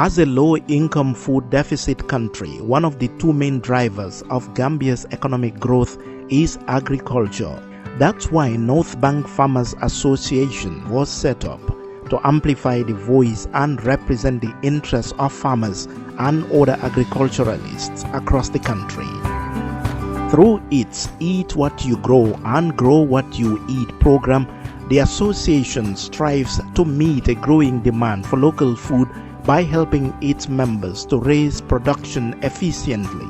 As a low-income food deficit country, one of the two main drivers of Gambia's economic growth is agriculture. That's why North Bank Farmers Association was set up to amplify the voice and represent the interests of farmers and other agriculturalists across the country. Through its Eat What You Grow and Grow What You Eat program, the association strives to meet a growing demand for local food by helping its members to raise production efficiently.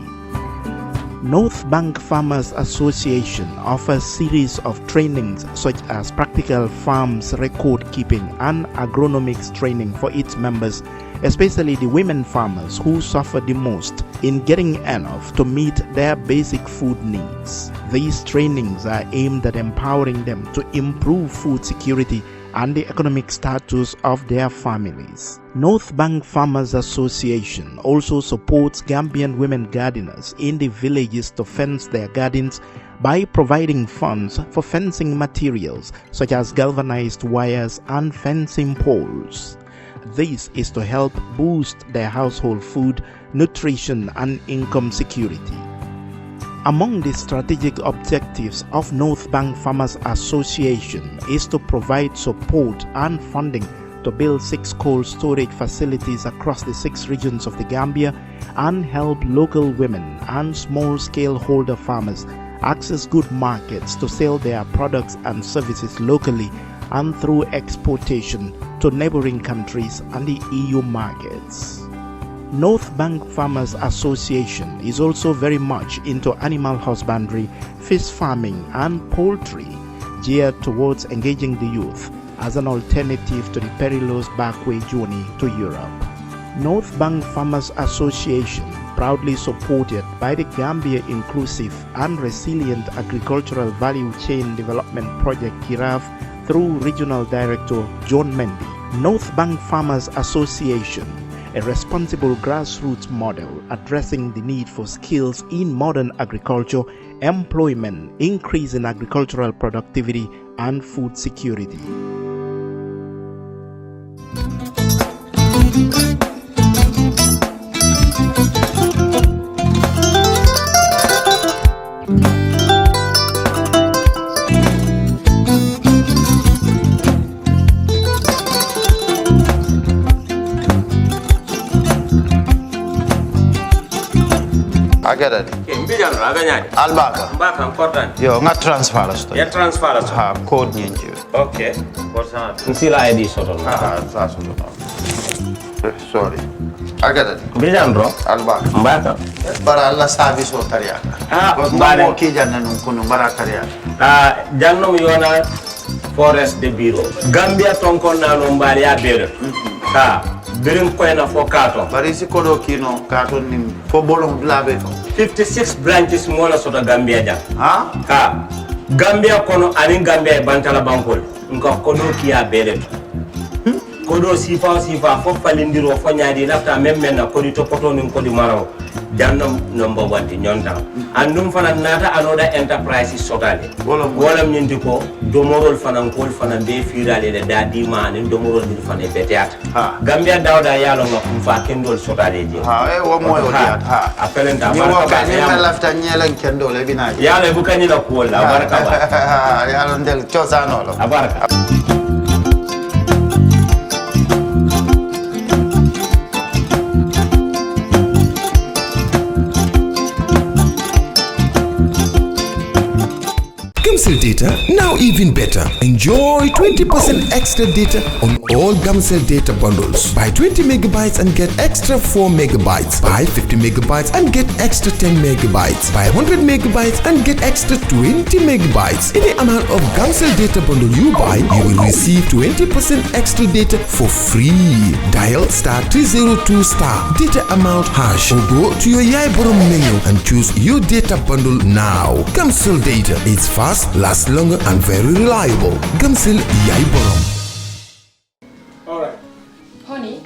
North Bank Farmers Association offers series of trainings such as practical farms record keeping and agronomics training for its members, especially the women farmers who suffer the most in getting enough to meet their basic food needs. These trainings are aimed at empowering them to improve food security and the economic status of their families. North Bank Farmers Association also supports Gambian women gardeners in the villages to fence their gardens by providing funds for fencing materials such as galvanized wires and fencing poles. This is to help boost their household food, nutrition and income security. Among the strategic objectives of North Bank Farmers Association is to provide support and funding to build 6 cold storage facilities across the 6 regions of the Gambia and help local women and small-scale holder farmers access good markets to sell their products and services locally and through exportation to neighboring countries and the EU markets. North Bank Farmers Association is also very much into animal husbandry, fish farming and poultry, geared towards engaging the youth as an alternative to the perilous backway journey to Europe. North Bank Farmers Association, proudly supported by the Gambia Inclusive and Resilient Agricultural Value Chain Development Project (GIRAV) through Regional Director John Mendy. North Bank Farmers Association, a responsible grassroots model addressing the need for skills in modern agriculture, employment, increase in agricultural productivity, and food security. Agada ke mbijan raganya albaka mbaka important yo nga transfer la sto ya transfer la ha code nyinji okay porsan nsila id soto sa soto sorry agada mbijan bro albaka mbaka bara alla service o tariaka mo ki janna nun kunu bara tariaka jannom yona forest de bureau Gambia tonkon na no mbali ya bere birin koyna fo kato bari si kodo kino kato nim fo bolong labe 56 branches mola sota Gambia jam ha Gambia kono ani Gambia bantala bankol nko kodo kiya bele kodo sifa fo falindiro fo nyaadi lafta memmen na kodi to poto nim kodi maro jannom number 1 nyonta andum fana nata anoda enterprise sotale wolam nyindi ko domorol fana kol fana be firale de dadi man domorol dir fana beteat Gambia dawda yalo ngam fa kendol sotale je wo moyo diat apelen da barka ni ma lafta nyelan kendol e binaji yalo bu kanyi la ko la barka ba yalo ndel ciosano lo barka Gamcell data, now even better. Enjoy 20% extra data on all Gamcell data bundles. Buy 20 megabytes and get extra 4 megabytes. Buy 50 megabytes and get extra 10 megabytes. Buy 100 megabytes and get extra 20 megabytes. Any amount of Gamcell data bundle you buy, you will receive 20% extra data for free. Dial *302 data amount hash or go to your Yaiborom menu and choose your data bundle now. Gamcell data, it's fast, lasts longer and very reliable. Gamcell Yaiborom. Alright. Honey,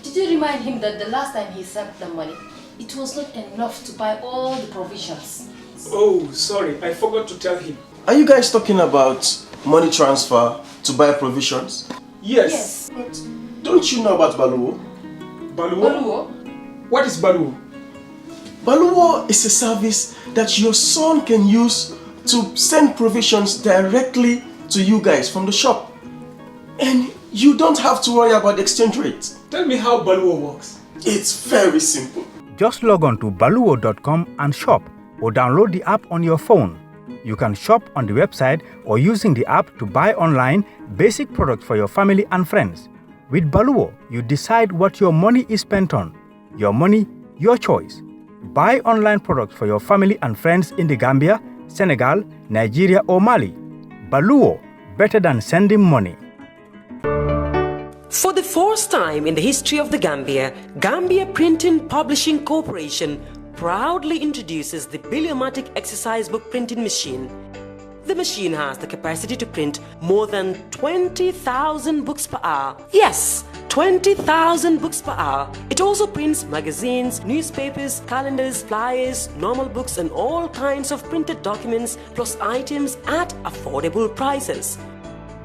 did you remind him that the last time he sent the money, it was not enough to buy all the provisions? Oh, sorry, I forgot to tell him. Are you guys talking about money transfer to buy provisions? Yes. But don't you know about Baluwo? Baluwo? What is Baluwo? Baluwo is a service that your son can use to send provisions directly to you guys from the shop. And you don't have to worry about the exchange rate. Tell me how Baluwo works. It's very simple. Just log on to baluwo.com and shop, or download the app on your phone. You can shop on the website or using the app to buy online basic products for your family and friends. With Baluwo, you decide what your money is spent on. Your money, your choice. Buy online products for your family and friends in the Gambia, Senegal, Nigeria or Mali. Baluwo, better than sending money. For the first time in the history of the Gambia, Gambia Printing Publishing Corporation proudly introduces the Biliomatic exercise book printing machine. The machine has the capacity to print more than 20,000 books per hour. Yes, 20,000 books per hour. It also prints magazines, newspapers, calendars, flyers, normal books and all kinds of printed documents plus items at affordable prices.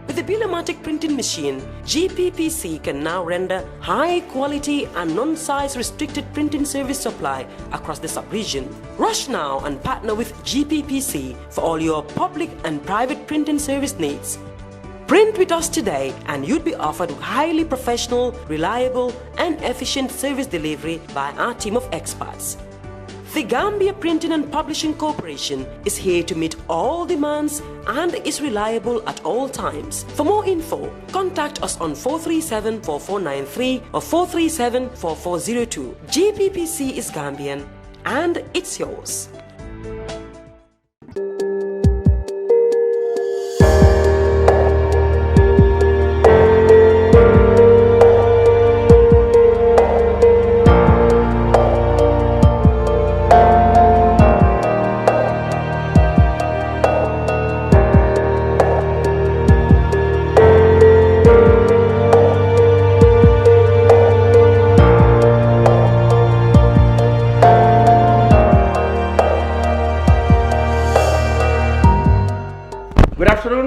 With the Biliomatic printing machine, GPPC can now render high quality and non-size restricted printing service supply across the sub-region. Rush now and partner with GPPC for all your public and private printing service needs. Print with us today and you'd be offered highly professional, reliable and efficient service delivery by our team of experts. The Gambia Printing and Publishing Corporation is here to meet all demands and is reliable at all times. For more info, contact us on 437-4493 or 437-4402. GPPC is Gambian and it's yours.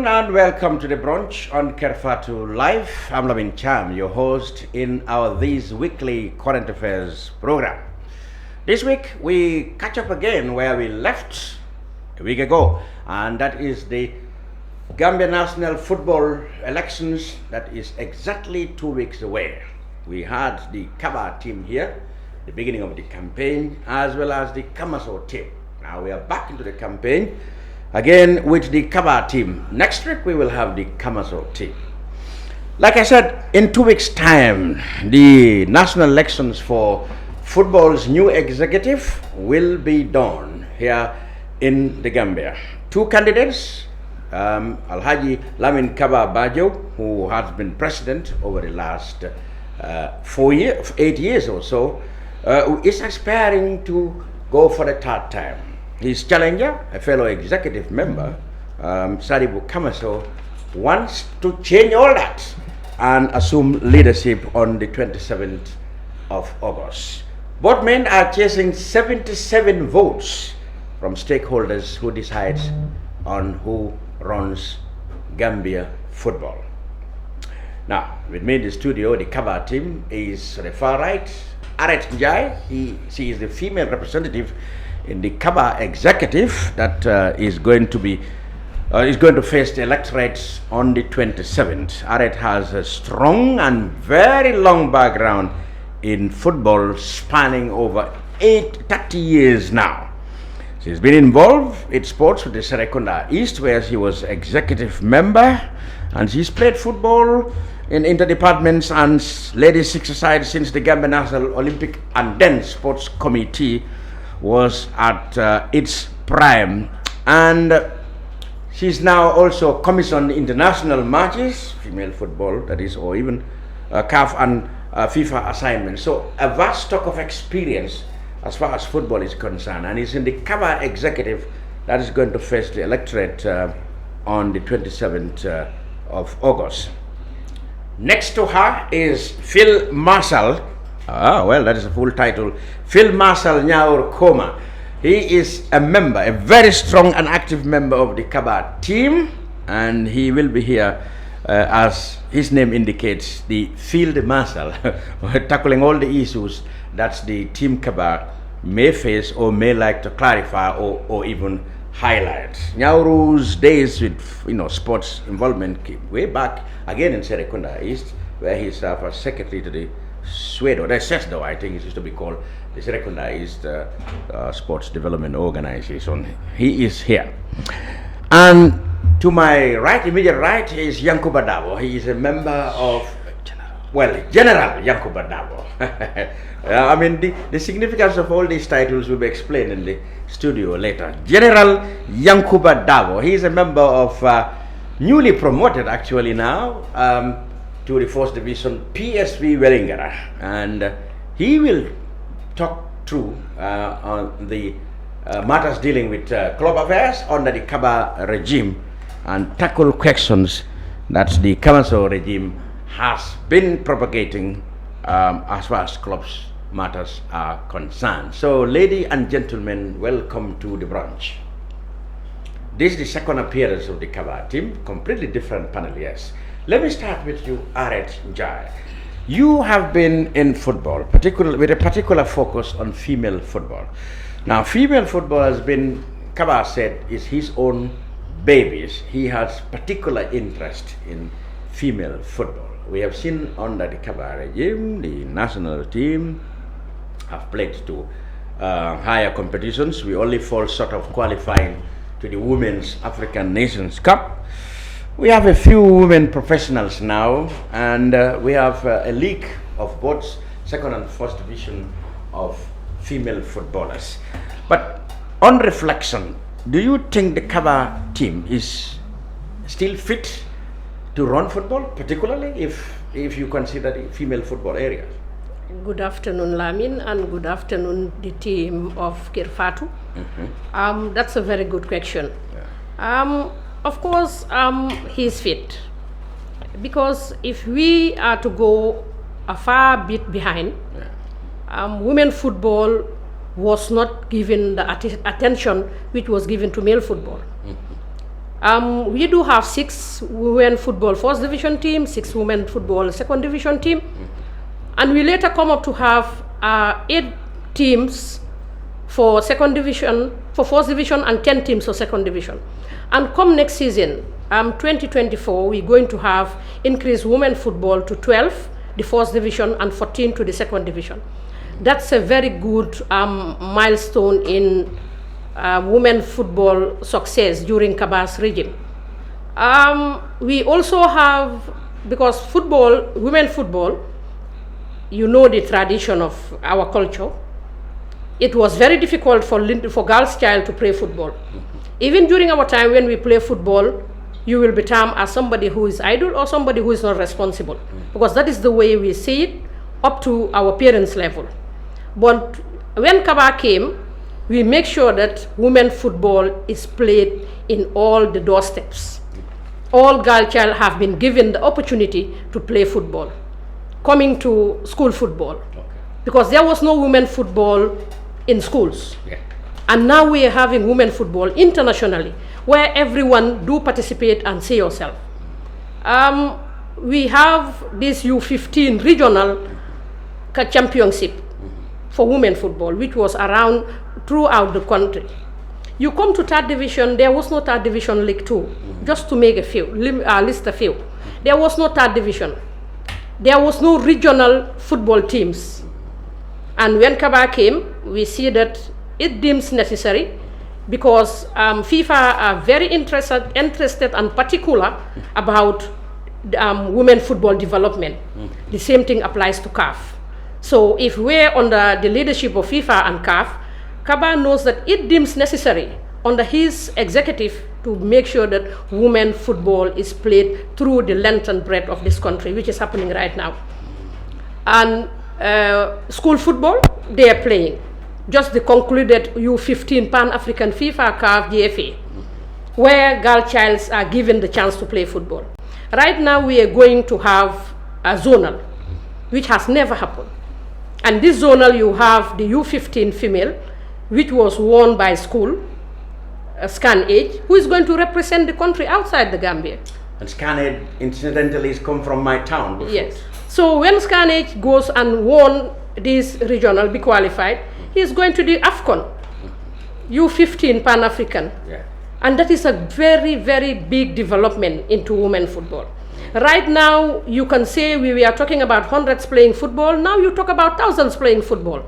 And welcome to the brunch on Kerr Fatou Live. I'm Lavin Cham, your host in our These Weekly Current Affairs program. This week we catch up again where we left a week ago, and that is the Gambia National Football elections. That is exactly 2 weeks away. We had the Kabba team here, the beginning of the campaign, as well as the Kamaso team. Now we are back into the campaign again with the Kabba team. Next week we will have the Kamaso team. Like I said, in 2 weeks' time, the national elections for football's new executive will be done here in the Gambia. 2 candidates, Alhaji Lamin Kabba Bajo, who has been president over the last 8 years or so, is aspiring to go for the 3rd time. His challenger, a fellow executive member, Sadibu Kamaso, wants to change all that and assume leadership on the 27th of August. Both men are chasing 77 votes from stakeholders who decides on who runs Gambia football. Now, with me in the studio, the Kabba team is on the far right, Aret Njai. She is the female representative in the Kabba executive that is going to face the electorate on the 27th. Aret has a strong and very long background in football, spanning over 30 years now. She's been involved in sports with the Serekunda East, where she was executive member, and she's played football in interdepartments and ladies six-a-side since the Gambia National Olympic and then Sports Committee was at its prime. And she's now also commissioned international matches, female football that is, or even CAF and FIFA assignments. So a vast stock of experience as far as football is concerned, and is in the Kabba executive that is going to face the electorate on the 27th of August. Next to her is Phil Marshall. Well, that is a full title. Phil Marshall Nyaur Koma. He is a member, a very strong and active member of the Kabba team, and he will be here as his name indicates, the field marshal, tackling all the issues that the team Kabba may face or may like to clarify or even highlight. Nyauru's days with sports involvement came way back again in Serekunda East, where he served as secretary to the SWEDO, the SESDO, I think it used to be called, the Serekunda East Sports Development Organization. He is here. And to my right, immediate right, is Yankuba Dabo. He is a member of, General Yankuba Dabo. I mean, the significance of all these titles will be explained in the studio later. General Yankuba Dabo. He is a member of, newly promoted actually now, to the 4th Division PSV Wellingara. And he will talk through on the matters dealing with club affairs under the Kabba regime and tackle questions that the Council regime has been propagating as far as clubs matters are concerned. So, ladies and gentlemen, welcome to the brunch. This is the second appearance of the Kabba team, completely different panel, yes. Let me start with you, Aret Njai. You have been in football, with a particular focus on female football. Now, female football has been, Kabba said, is his own babies. He has particular interest in female football. We have seen under the Kabba regime, the national team have played to higher competitions. We only fall short of qualifying to the Women's African Nations Cup. We have a few women professionals now, and we have a league of both second and first division of female footballers. But on reflection, do you think the Kabba team is still fit to run football, particularly if you consider the female football area? Good afternoon, Lamin, and good afternoon, the team of Kerr Fatou. That's a very good question. Yeah. Of course, he's fit, because if we are to go a far bit behind, women football was not given the attention which was given to male football. We do have 6 women football first division team, 6 women football second division team, and we later come up to have 8 teams for second division, for first division, and 10 teams for second division. And come next season, 2024, we're going to have increased women football to 12, the first division, and 14 to the second division. That's a very good milestone in women football success during Kabba's regime. We also have, because football, women football, you know the tradition of our culture. It was very difficult for girls' child to play football. Even during our time when we play football, you will be termed as somebody who is idle or somebody who is not responsible, because that is the way we see it up to our parents' level. But when Kabba came, we make sure that women football is played in all the doorsteps. All girl child have been given the opportunity to play football, coming to school football, because there was no women football in schools. And now we are having women football internationally, where everyone do participate and see yourself. We have this U15 regional championship for women football, which was around throughout the country. You come to third division, there was no third division League 2, just to make a few, list a few. There was no third division. There was no regional football teams. And when Kabba came, we see that it deems necessary, because FIFA are very interested and particular about women football development. The same thing applies to CAF. So if we're under the leadership of FIFA and CAF, Kabba knows that it deems necessary under his executive to make sure that women football is played through the length and breadth of this country, which is happening right now. And school football, they are playing. Just the concluded U15 Pan-African FIFA CAF GFA, where girl childs are given the chance to play football. Right now we are going to have a zonal, which has never happened. And this zonal, you have the U15 female, which was won by school, Scan Age, who is going to represent the country outside the Gambia. And Scarnage, incidentally, is come from my town. Before. Yes. So when Scarnage goes and won this regional, be qualified, he is going to the AFCON, U15 Pan-African. Yeah. And that is a very, very big development into women football. Right now, you can say we are talking about hundreds playing football. Now you talk about thousands playing football.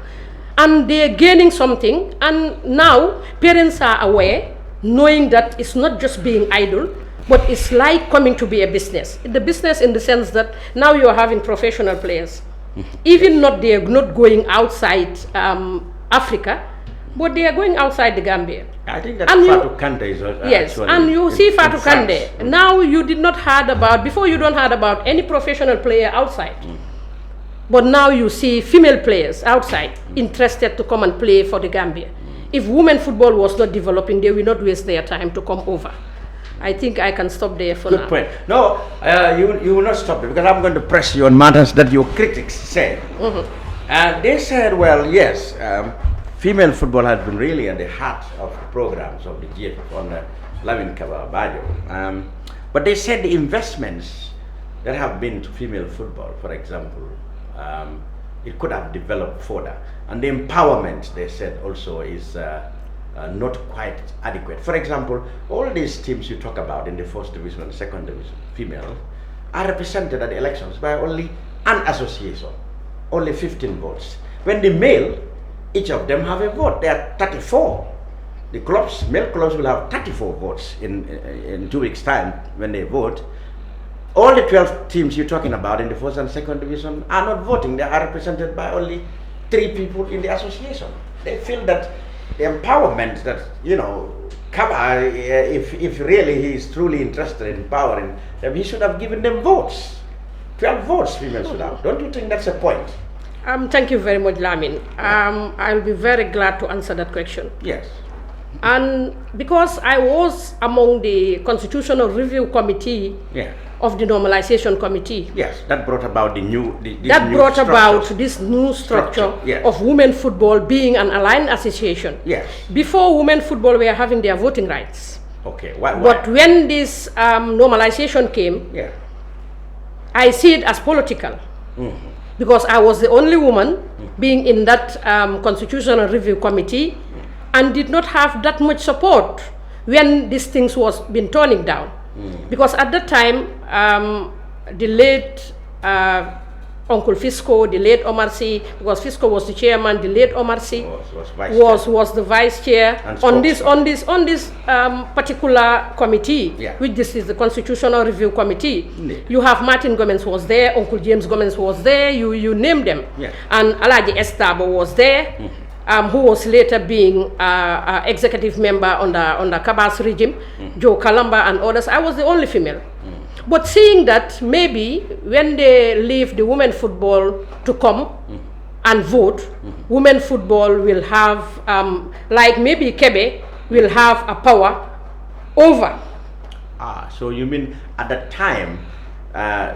And they're gaining something. And now parents are aware, knowing that it's not just being idle, but it's like coming to be a business. The business in the sense that now you are having professional players. Even not they're not going outside Africa, but they are going outside the Gambia. I think that Fatou Kante is yes, and you see Fatou Kante. Now you did not heard about, before you don't heard about any professional player outside. But now you see female players outside interested to come and play for the Gambia. If women football was not developing, they will not waste their time to come over. I think I can stop there for now. Good point. No, you will not stop it, because I'm going to press you on matters that your critics said. And they said, well, yes, female football has been really at the heart of the programs of the GFF under Lamin Kabba Bajo. But they said the investments that have been to female football, for example, it could have developed further. And the empowerment, they said, also is not quite adequate. For example, all these teams you talk about in the first division and second division, female, are represented at the elections by only an association, only 15 votes. When the male, each of them have a vote. There are 34. The clubs, male clubs will have 34 votes in 2 weeks' time when they vote. All the 12 teams you're talking about in the first and second division are not voting. They are represented by only 3 people in the association. They feel that the empowerment that, you know, Kabba, if really he is truly interested in empowering them, he should have given them votes. 12 votes females should have. Don't you think that's a point? Thank you very much, Lamin. I'll be very glad to answer that question. Yes. And because I was among the Constitutional Review Committee of the Normalization Committee. Yes, that brought about the new this new structure of women football being an aligned association. Yes. Before, women football were having their voting rights. Okay. Why? But when this normalization came, I see it as political. Because I was the only woman being in that Constitutional Review Committee and did not have that much support when these things was been turning down. Because at that time, the late Uncle Fisco, the late Omar C, because Fisco was the chairman, the late Omar C was the vice chair on this particular committee, which this is the Constitutional Review Committee. You have Martin Gomez was there, Uncle James Gomez was there, you name them, and Alaji Estabo was there, who was later being executive member under Kabba's regime, Joe Kalamba and others. I was the only female. But seeing that maybe when they leave the women football to come and vote, women football will have, like maybe Kebe will have a power over. So you mean at that time,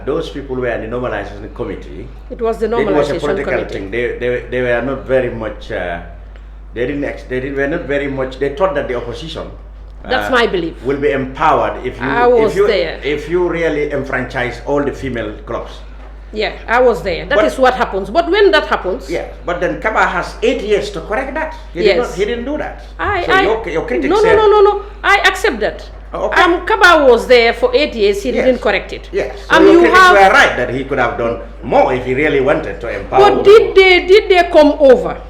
those people were in the normalization committee. It was the normalization committee. It was a political thing. They were not very much. They were not very much. They thought that the opposition. That's my belief. Will be empowered if you really enfranchise all the female clubs. Yeah, I was there. That is what happens. But when that happens, but then Kabba has 8 years to correct that. He didn't do that. Your critics No. I accept that. Okay. Kabba was there for 8 years. He didn't correct it. Yes. So your critics were right that he could have done more if he really wanted to empower. But did they come over?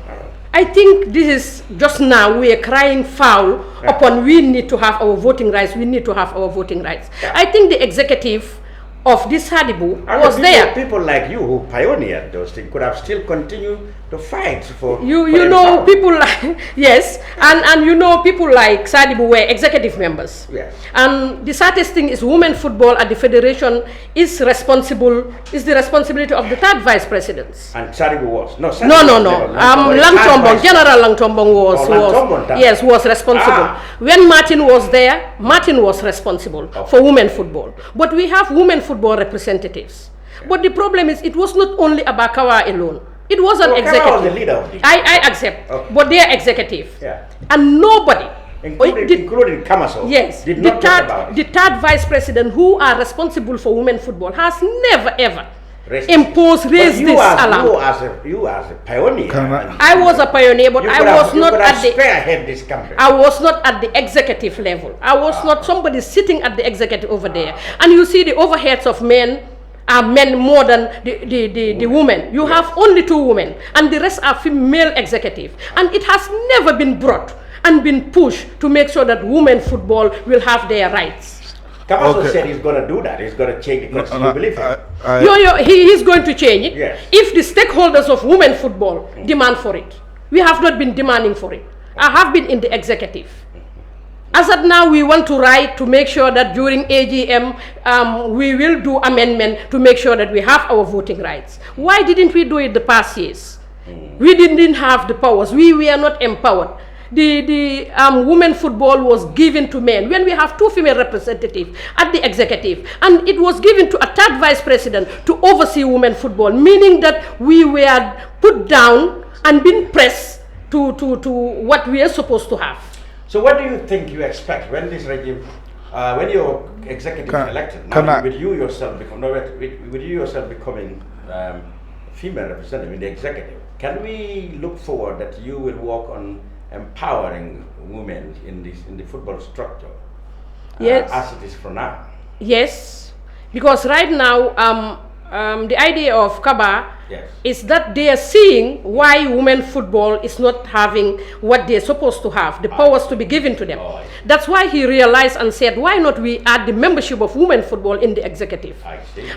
I think this is just now we are crying foul upon we need to have our voting rights. We need to have our voting rights. I think the executive of this Hadibu was there. People like you who pioneered those things could have still continued to fight for. You know people like and you know people like Sadibu were executive members. Yes. And the saddest thing is women football at the federation is the responsibility of the third vice presidents. And Sadibu was no. General Langtombong was responsible. When Martin was there, Martin was responsible for women football. But we have women football representatives. But the problem is it was not only Abakawa alone. It was an executive. Was the leader of the I accept, but they are executive. And nobody including Kamaso, yes, did not talk about it. The third vice president who are responsible for women football has never ever raised this alarm. You as a pioneer. I was a pioneer, but I was not at the spearhead this campaign. I was not at the executive level. I was not somebody sitting at the executive over there. And you see the overheads of men are men more than the women. You have only 2 women, and the rest are female executive. And it has never been brought and been pushed to make sure that women football will have their rights. Kamaso said he's going to do that. He's going to change the constitution. Believe him. He is going to change it. Yes. If the stakeholders of women football demand for it. We have not been demanding for it. I have been in the executive. As at now, we want to write to make sure that during AGM, we will do amendment to make sure that we have our voting rights. Why didn't we do it the past years? We didn't have the powers. We were not empowered. The women football was given to men when we have 2 female representatives at the executive, and it was given to a third vice president to oversee women football, meaning that we were put down and been pressed to what we are supposed to have. So what do you think you expect when this regime, when your executive is elected, with you yourself becoming female representative in the executive, can we look forward that you will work on empowering women in the football structure, yes, as it is for now? Yes, because right now the idea of Kabba is that they are seeing why women football is not having what they're supposed to have, the powers to be given to them. That's why he realized and said, why not we add the membership of women football in the executive,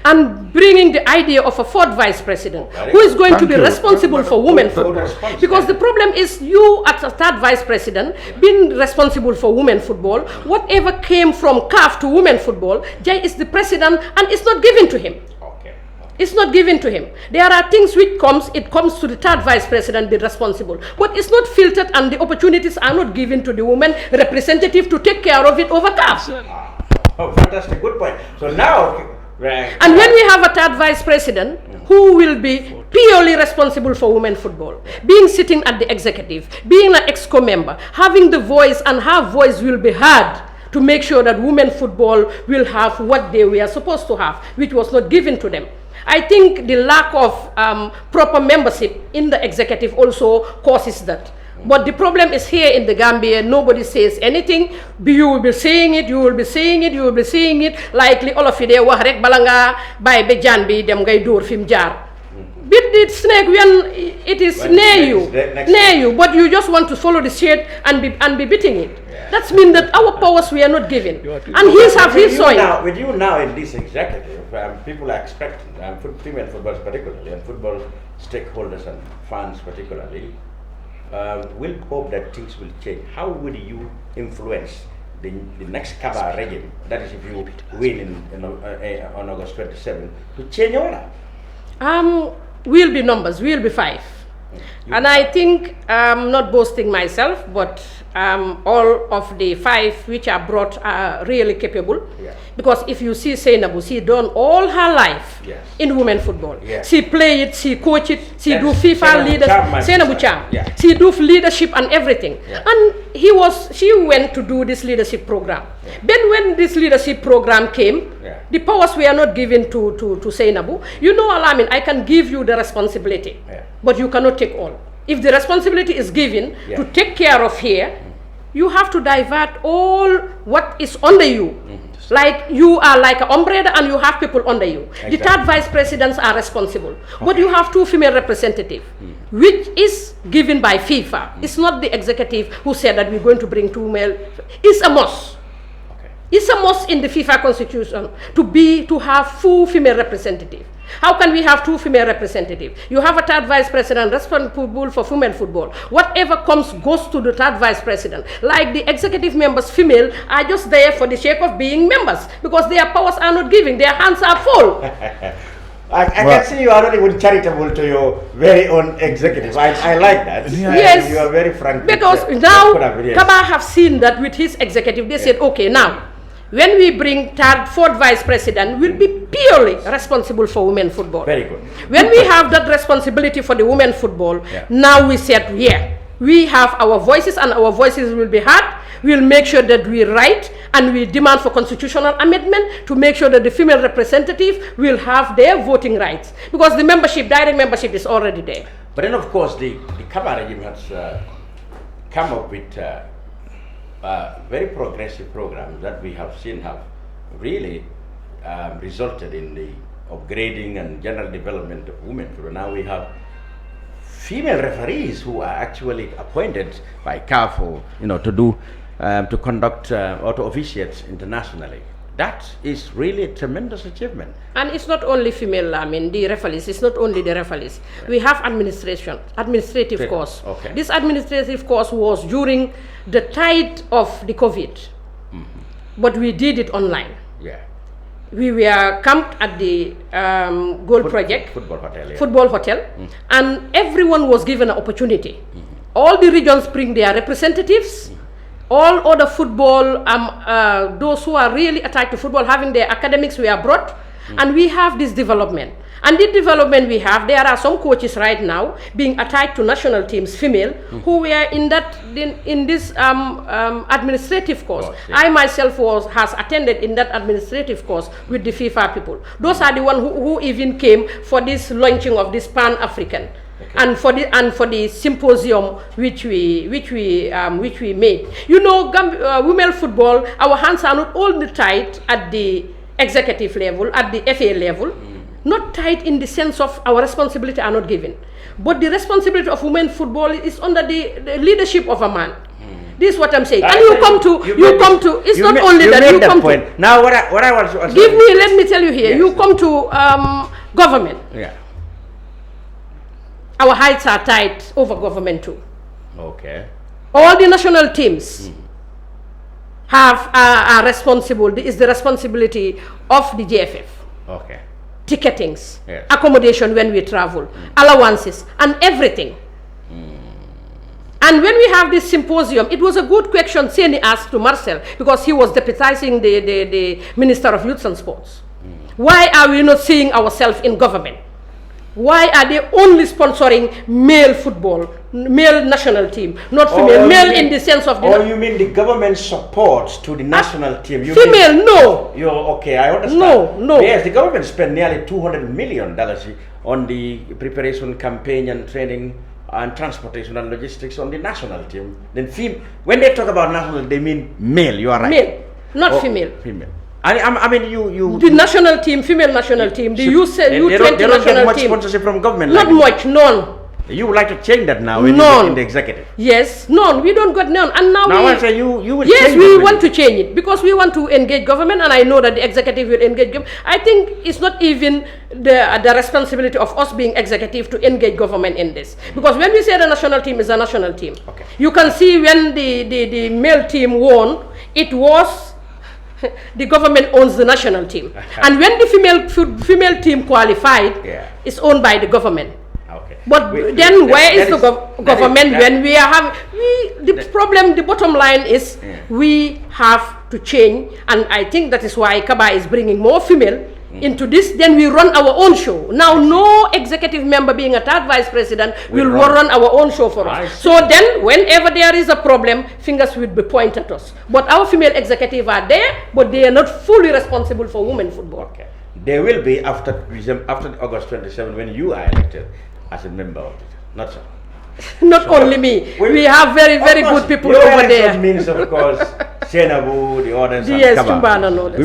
and bringing the idea of a 4th vice president who is going to be responsible for women football. Because the problem is you as a 3rd vice president being responsible for women football, whatever came from CAF to women football, Jay is the president and it's not given to him. It's not given to him. There are things which comes to the 3rd vice president be responsible. But it's not filtered and the opportunities are not given to the women representative to take care of it over CAF. Oh, fantastic, good point. So now... and when we have a 3rd vice president who will be purely responsible for women football, being sitting at the executive, being an EXCO member, having the voice, and her voice will be heard to make sure that women football will have what they were supposed to have, which was not given to them. I think the lack of proper membership in the executive also causes that. But the problem is here in the Gambia, nobody says anything. You will be saying it, you will be saying it, you will be saying it. Likely all of you there wax rek balanga bay be jan bi dem ngay door fim jaar. Beat the snake when it is near you, but you just want to follow the shade and be beating it. That means that our powers we are not given. And he's soil. With you now in this executive, people are expecting, female football particularly, and football stakeholders and fans particularly, will hope that things will change. How will you influence the next Kabba regime, that is if you win on August 27, to change order? We'll be numbers, we'll be 5. And I think, not boasting myself, but all of the 5 which are brought are really capable. Because if you see Seinabu, she done all her life in women football. She play it, she coach it, she do FIFA leadership. Seinabu Cham. She do leadership and everything. And she went to do this leadership program. Then when this leadership program came, the powers were not given to Seinabu. You know, Alamin, I can give you the responsibility, but you cannot take all. If the responsibility is given to take care of here, you have to divert all what is under you. Like you are like an umbrella and you have people under you. The 3rd vice presidents are responsible. But you have 2 female representatives, which is given by FIFA. It's not the executive who said that we're going to bring 2 male. It's a must. It's a must in the FIFA constitution to have 2 female representatives. How can we have 2 female representatives? You have a 3rd vice president responsible for female football. Whatever comes goes to the 3rd vice president. Like the executive members, female, are just there for the sake of being members because their powers are not giving. Their hands are full. I can see you are not even charitable to your very own executive. I like that. Yes. You are very frank. Because now Kabba have seen that with his executive. They said, okay, now, when we bring 3rd, 4th vice president, we'll be purely responsible for women football. Very good. When we have that responsibility for the women football, now we said, we have our voices and our voices will be heard. we'll make sure that we write and we demand for constitutional amendment to make sure that the female representative will have their voting rights. Because the membership, direct membership is already there. But then of course the Kabba regime has come up with very progressive programs that we have seen have really resulted in the upgrading and general development of women. So now we have female referees who are actually appointed by CAF or, to do, to conduct or to officiate internationally. That is really a tremendous achievement. And it's not only female, the referees, it's not only the referees. Right. We have administrative course. Okay. This administrative course was during the height of the COVID, but we did it online. Yeah. We were camped at the Gold Project, Football Hotel, yeah. Football Hotel, and everyone was given an opportunity. All the regions bring their representatives, all other football, those who are really attached to football, having their academics were brought, and we have this development. And the development we have, there are some coaches right now being attached to national teams, female, who were in this administrative course. Yeah. I myself has attended in that administrative course with the FIFA people. Those are the ones who even came for this launching of this Pan-African. Okay. And for the symposium which we made. Women football, our hands are not only tied at the executive level, at the FA level. Not tied in the sense of our responsibility are not given, but the responsibility of women football is under the leadership of a man. This is what I'm saying. And you come to. It's not only that you come to. Now, what I want to give me. Let me tell you here. Yes, you come to government. Yeah. Our heights are tied over government too. Okay. All the national teams are responsible. It is the responsibility of the JFF. Okay. Ticketings, yes, accommodation when we travel, allowances, and everything. And when we have this symposium, it was a good question Seni asked to Marcel, because he was deputizing the Minister of Youth and Sports. Why are we not seeing ourselves in government? Why are they only sponsoring male football, male national team, not female? Male in the sense of... Or you mean the government support to the national team? You female, no. Okay, I understand. No. Yes, the government spent nearly $200 million on the preparation, campaign and training and transportation and logistics on the national team. Then when they talk about national, they mean male, you are right. Male, not female. Female. I mean, you... The national team, female national team, the U20 national team. They don't get much sponsorship from government. Not much, none. You would like to change that now in the executive? Yes, none. We don't got none. And now I say you will change it. Yes, we want to change it because we want to engage government, and I know that the executive will engage government. I think it's not even the responsibility of us being executive to engage government in this. Because when we say the national team is a national team, okay, you can see when the male team won, it was... the government owns the national team. And when the female team qualified, it's owned by the government. Okay. But where is the government when we are having... the bottom line is we have to change, and I think that is why Kabba is bringing more female into this. Then we run our own show. Now no executive member being a third vice president will run our own show for us. So then whenever there is a problem, fingers will be pointed at us. But our female executive are there, but they are not fully responsible for women football. Okay. They will be after August 27 when you are elected as a member of it. Not so. Not only me. We have very good people over there. Means of course Senabu, the others, yes, and Kabba. We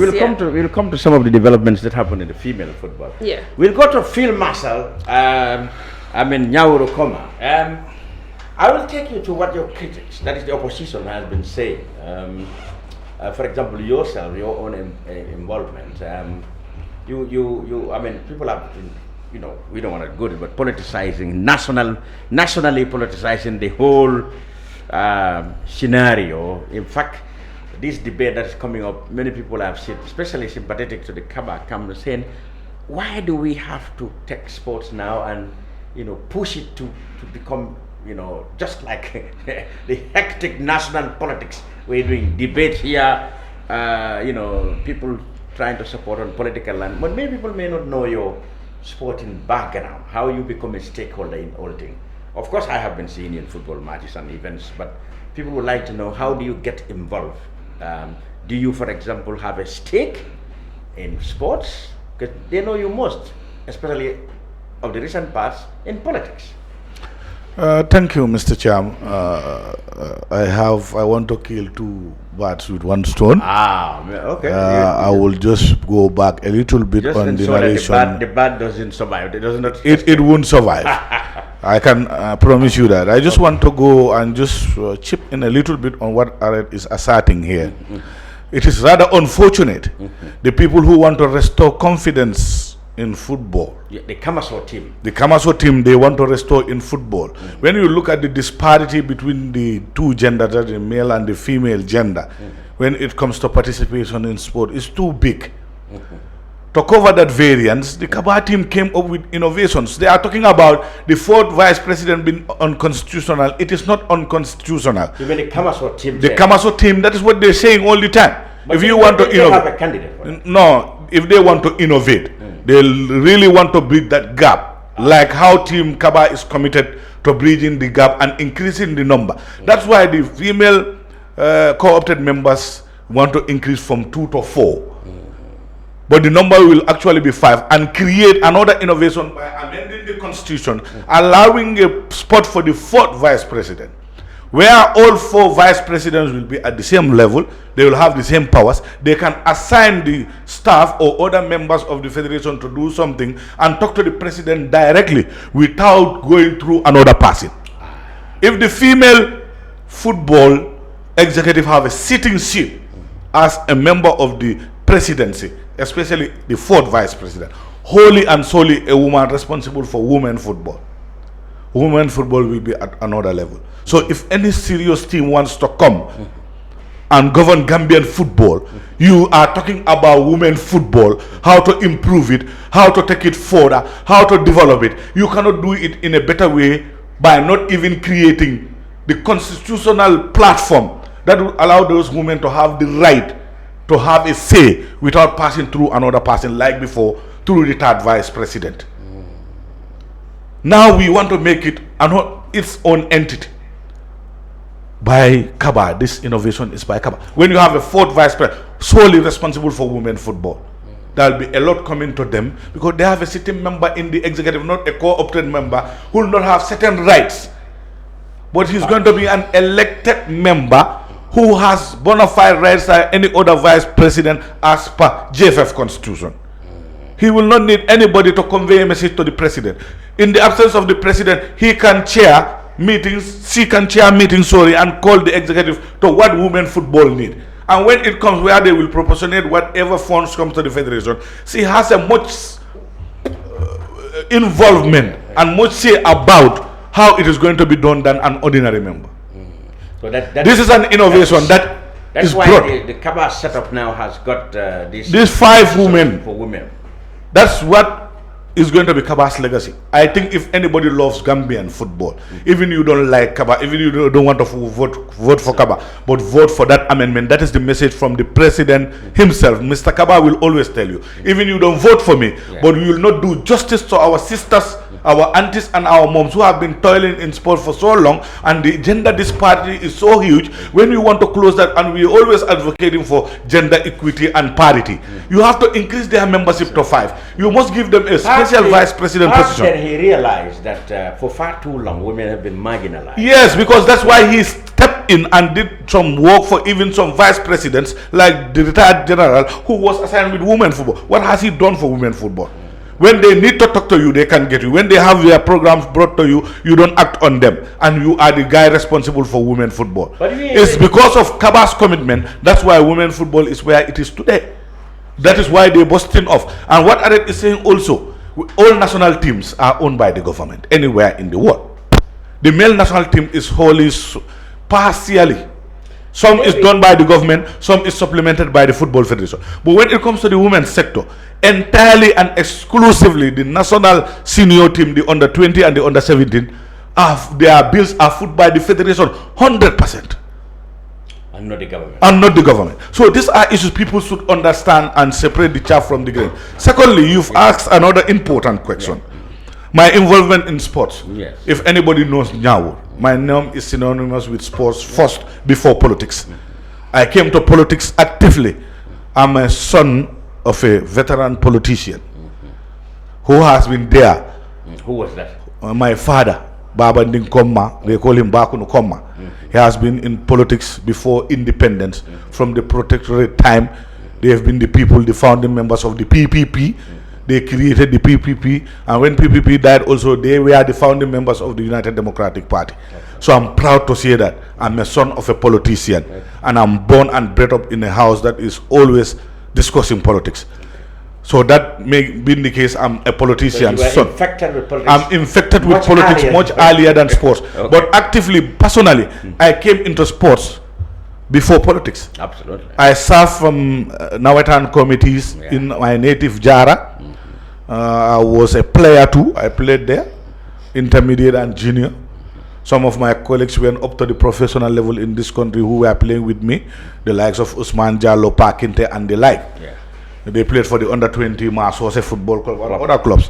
will come to some of the developments that happen in the female football. Yeah. We'll go to Field Marshal Nyauru Koma. I will take you to what your critics, that is the opposition, has been saying. For example, yourself, your own involvement. People have been, we don't want to go to it, but politicizing, nationally politicizing the whole scenario. In fact, this debate that is coming up, many people have said, especially sympathetic to the Kabba, come saying, why do we have to take sports now and push it to become just like the hectic national politics? We're doing debate here, people trying to support on political land, but many people may not know your sporting background, how you become a stakeholder in all things. Of course, I have been seeing you in football matches and events, but people would like to know, how do you get involved? Do you, for example, have a stake in sports? Because they know you most, especially of the recent past, in politics. Thank you, Mr. Cham. I want to kill two birds with one stone. Okay. I will just go back a little bit just on the narration. The bird doesn't survive. It does not. It won't survive. I can promise you that. I just want to go and just chip in a little bit on what Aret is asserting here. It is rather unfortunate. The people who want to restore confidence in football. The Kamaso team. The Kamaso team, they want to restore in football. When you look at the disparity between the two genders, the male and the female gender, when it comes to participation in sport, it's too big. To cover that variance, the Kabba team came up with innovations. They are talking about the fourth vice president being unconstitutional. It is not unconstitutional. You mean the Kamaso team? The Kamaso team, that is what they're saying all the time. But if you want to innovate, have a candidate for it. No, if they want to innovate, they really want to bridge that gap, like how Team Kabba is committed to bridging the gap and increasing the number. That's why the female co-opted members want to increase from 2 to 4. But the number will actually be 5, and create another innovation by amending the constitution, allowing a spot for the 4th vice president, where all 4 vice presidents will be at the same level. They will have the same powers. They can assign the staff or other members of the federation to do something and talk to the president directly without going through another person. If the female football executive have a sitting seat as a member of the presidency, especially the 4th vice president, wholly and solely a woman responsible for women football. Women football will be at another level. So if any serious team wants to come and govern Gambian football, you are talking about women football, how to improve it, how to take it further, how to develop it. You cannot do it in a better way by not even creating the constitutional platform that will allow those women to have the right to have a say without passing through another person like before, through the 3rd vice president. Now we want to make it its own entity by Kabba. This innovation is by Kabba. When you have a 4th vice president solely responsible for women football, there will be a lot coming to them because they have a sitting member in the executive, not a co-opted member who will not have certain rights. But he's going to be an elected member who has bona fide rights like any other vice president as per JFF constitution. He will not need anybody to convey a message to the president. In the absence of the president, he can chair meetings, and call the executive to what women football need. And when it comes where they will proportionate whatever funds come to the federation, she has a much involvement and much say about how it is going to be done than an ordinary member. So this is an innovation that's why the Kabba setup now has got these 5 women for women. That's what is going to be Kabba's legacy. I think if anybody loves Gambian football, even you don't like Kabba, even you don't want to vote for Kabba, but vote for that amendment. That is the message from the president himself. Mr. Kabba will always tell you, even you don't vote for me, but we will not do justice to our sisters, our aunties and our moms who have been toiling in sport for so long, and the gender disparity is so huge. When you want to close that, and we're always advocating for gender equity and parity, you have to increase their membership to 5. You must give them a special vice president position. Then he realized that for far too long women have been marginalized. Yes, because that's why he stepped in and did some work for even some vice presidents like the retired general who was assigned with women football. What has he done for women football? When they need to talk to you, they can get you. When they have their programs brought to you, you don't act on them, and you are the guy responsible for women football. It's because of Kabba's commitment. That's why women football is where it is today. That is why they're busting off. And what Aret is saying also, all national teams are owned by the government anywhere in the world. The male national team is wholly partially. Some is done by the government, some is supplemented by the Football Federation. But when it comes to the women's sector, entirely and exclusively the national senior team, the under 20 and the under 17, their bills are foot by the federation 100%. And not the government. And not the government. So these are issues people should understand and separate the chaff from the grain. Secondly, you've asked another important question. My involvement in sports. Yes. If anybody knows Nyawo, My name is synonymous with sports first before politics. I came to politics actively. I'm a son of a veteran politician who has been there. Who was that? My father, Baba Ndinkomma, they call him Bakunu Komma. He has been in politics before independence. From the protectorate time, they have been the people, the founding members of the PPP. They created the PPP, and when PPP died also, they were the founding members of the United Democratic Party. So I'm proud to say that I'm a son of a politician, and I'm born and bred up in a house that is always discussing politics. So that may be the case. I'm a politician's son. Infected with politics. I'm infected with politics much earlier than sports. Okay. But actively, personally, I came into sports before politics. Absolutely. I served from Nawetan committees in my native Jara. I was a player too. I played there, intermediate and junior. Some of my colleagues went up to the professional level in this country who were playing with me, the likes of Usman Jallo, Pakinte, and the like. They played for the under-20 Masose football club and other clubs.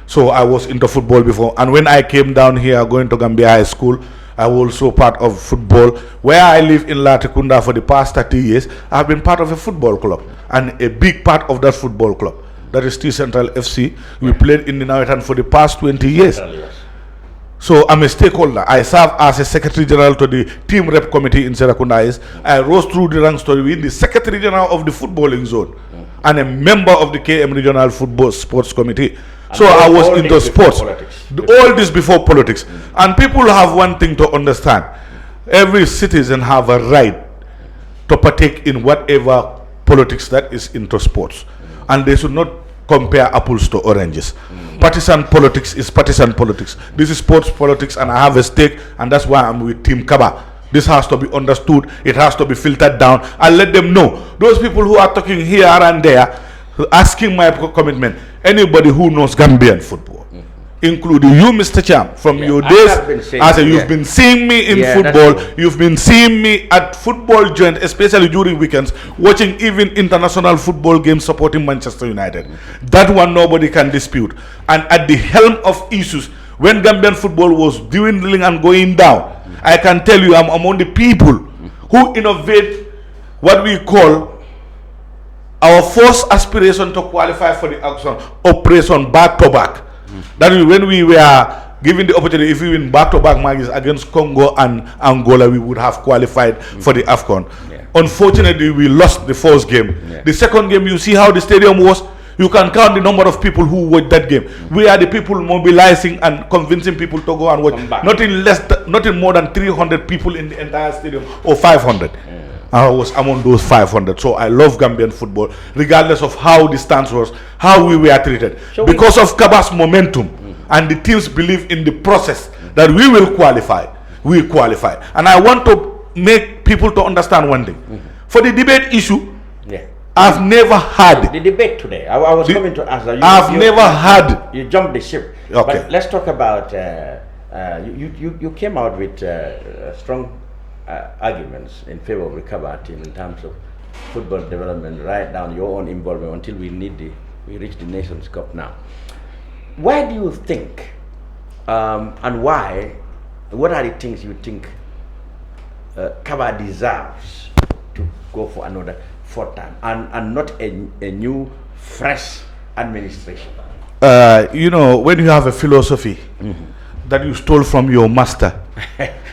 So I was into football before. And when I came down here going to Gambia High School, I was also part of football. Where I live in Latrikunda for the past 30 years, I've been part of a football club. And a big part of that football club, that is T Central FC. We played in the Nawetan for the past 20 years. So I'm a stakeholder. I serve as a Secretary General to the Team Rep Committee in Serakunda. I rose through the ranks to be the Secretary General of the Footballing Zone and a member of the KM Regional Football Sports Committee. So I was into sports. All this before politics. And people have one thing to understand. Every citizen have a right to partake in whatever politics that is into sports. And they should not compare apples to oranges. Partisan politics is partisan politics. This is sports politics, and I have a stake, and that's why I'm with Team Kabba. This has to be understood. It has to be filtered down. And let them know. Those people who are talking here and there, asking my commitment, anybody who knows Gambian football, including you, Mr. Cham, from your days, you've been seeing me in football, you've been seeing me at football joint, especially during weekends, watching even international football games supporting Manchester United. That one nobody can dispute. And at the helm of issues, when Gambian football was dwindling and going down, I can tell you I'm among the people who innovate what we call our first aspiration to qualify for the action, Operation Back to Back. That is when we were given the opportunity, if we win back-to-back matches against Congo and Angola, we would have qualified for the AFCON. Unfortunately, we lost the first game. The second game, you see how the stadium was. You can count the number of people who watched that game. We are the people mobilizing and convincing people to go and watch. Nothing more than 300 people in the entire stadium, or 500. I was among those 500. So I love Gambian football, regardless of how the stance was, how we were treated. So because of Kabba's momentum and the teams believe in the process that we will qualify, we qualify. And I want to make people to understand one thing. For the debate issue, I've never had the debate today. I was coming to ask that. I've never had. You jumped the ship. Okay. But let's talk about. You came out with strong arguments in favor of the Kabba team in terms of football development, right down your own involvement until we reach the Nations Cup now. Why do you think, and why? What are the things you think Kabba deserves to go for another fourth time and not a new, fresh administration? You know, when you have a philosophy that you stole from your master.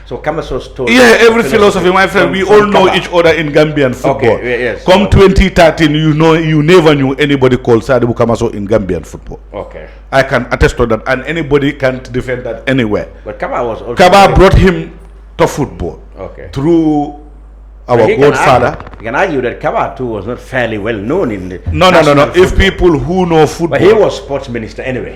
So Kamaso stole. Yeah, every philosophy, my friend. We all know each other in Gambian football. Okay, yes. Come 2013, you know, you never knew anybody called Sadibu Kamaso in Gambian football. Okay. I can attest to that, and anybody can't defend that anywhere. But Kabba was also. Kabba brought him to football. Okay. Through our godfather. You can argue that Kabba too was not fairly well known in the. No. If people who know football. But he was sports minister anyway.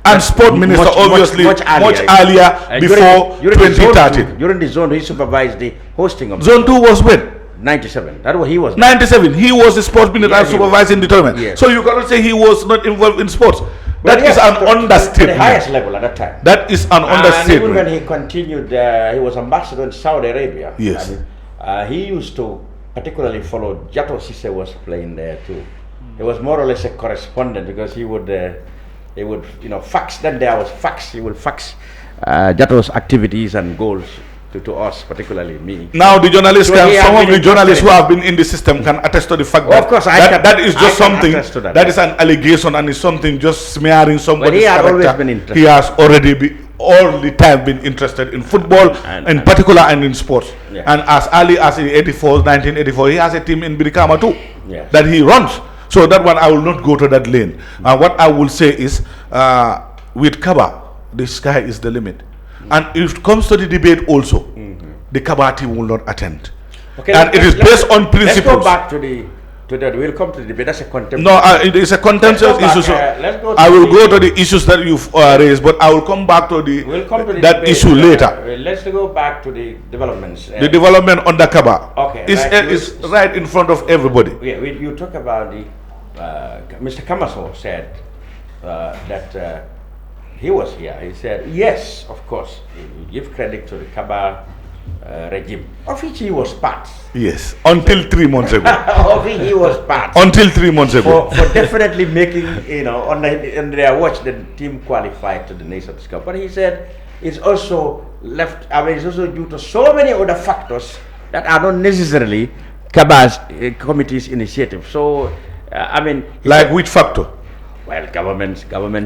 And sport minister, obviously, much earlier before 2013. During the zone, he supervised the hosting of Zone 2 was when? 97. That was he was. 97. He was the sports minister supervising the tournament. Yes. So you cannot say he was not involved in sports. That is an understatement. At the highest level at that time. That is an understatement. And even when he continued, he was ambassador in Saudi Arabia. Yes. And, he used to particularly follow. Jato Sise was playing there too. He was more or less a correspondent because he would fax. Then there was fax. He would fax Jato's activities and goals to us, particularly me. Now the journalists, So some of the journalists who interested have been in the system can attest to the fact Of course, that is just something, that, that is an allegation and is something just smearing somebody's he had character. always been interested. He has already all the time been interested in football, in particular, and in sports. Yeah. And as early as in 1984, he has a team in Birikama too, Yes. that he runs. So that one, I will not go to that lane. What I will say is, with Kabba, the sky is the limit. And if it comes to the debate also, the Kabba team will not attend. Okay, And it is based on principles. Let's go back to that. We'll come to the debate. That's a contemptuous. No, it is a contentious issue. So Let's go to I will go to the issues that you've raised, but I will come back to the We'll come to the that debate. issue later. Let's go back to the developments. The development under Kabba Okay, is right in front of everybody. Yeah, you talk about the Mr. Kamaso said that he was here. He said, yes, of course, you give credit to the Kabba regime, of which he was part. Yes, until 3 months ago. Of which he was part. Until 3 months ago. For definitely making, on their watch, the team qualified to the Nations Cup. But he said it's also it's also due to so many other factors that are not necessarily Kabba's committee's initiative. So, like which factor? Well, government's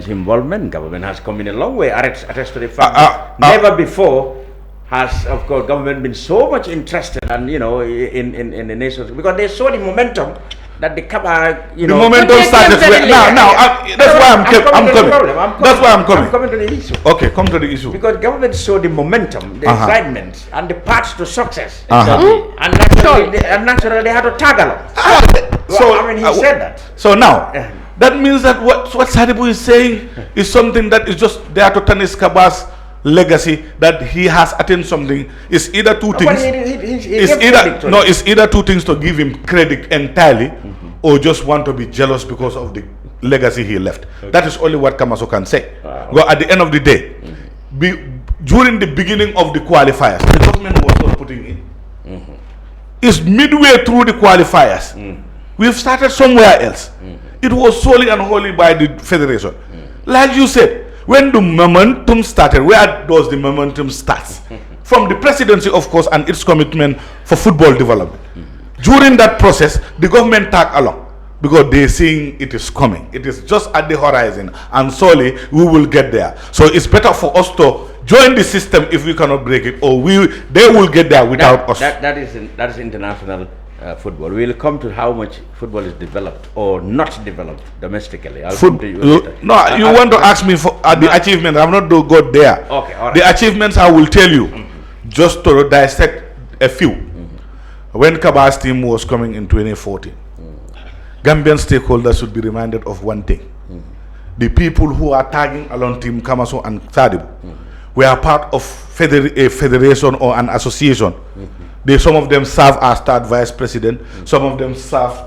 involvement. Government has come in a long way. Attest to the fact that never before has, of course, government been so much interested and in the nations, because they saw the momentum that the Kabba, the momentum started. That's why I'm coming. That's why I'm coming. I'm coming to the issue. Okay, come to the issue. Because government saw the momentum, the excitement, and the path to success. And naturally they had to tag along. He said that. So now, that means that what Sadibu is saying is something that is just there to tarnish Kabba's legacy, that he has attained something. It's either two things. It's either two things to give him credit entirely, or just want to be jealous because of the legacy he left. That is only what Kamaso can say. Well, at the end of the day, during the beginning of the qualifiers, the government was not putting in. It's midway through the qualifiers. We've started somewhere else. It was solely and wholly by the federation. Like you said, when the momentum started, where does the momentum start? From the presidency, of course, and its commitment for football development. During that process, the government tagged along because they're seeing it is coming. It is just at the horizon, and slowly we will get there. So it's better for us to join the system if we cannot break it, or they will get there without us. That is international football. We'll come to how much football is developed or not developed domestically. I'll come to you later. No, you want to ask me for the achievements. I'm not to go there. Okay, all right. The achievements I will tell you, just to dissect a few. When Kabba's team was coming in 2014, Gambian stakeholders should be reminded of one thing. The people who are tagging along Team Kamaso and Sadibu were part of a federation or an association. Some of them serve as third vice president. Some of them serve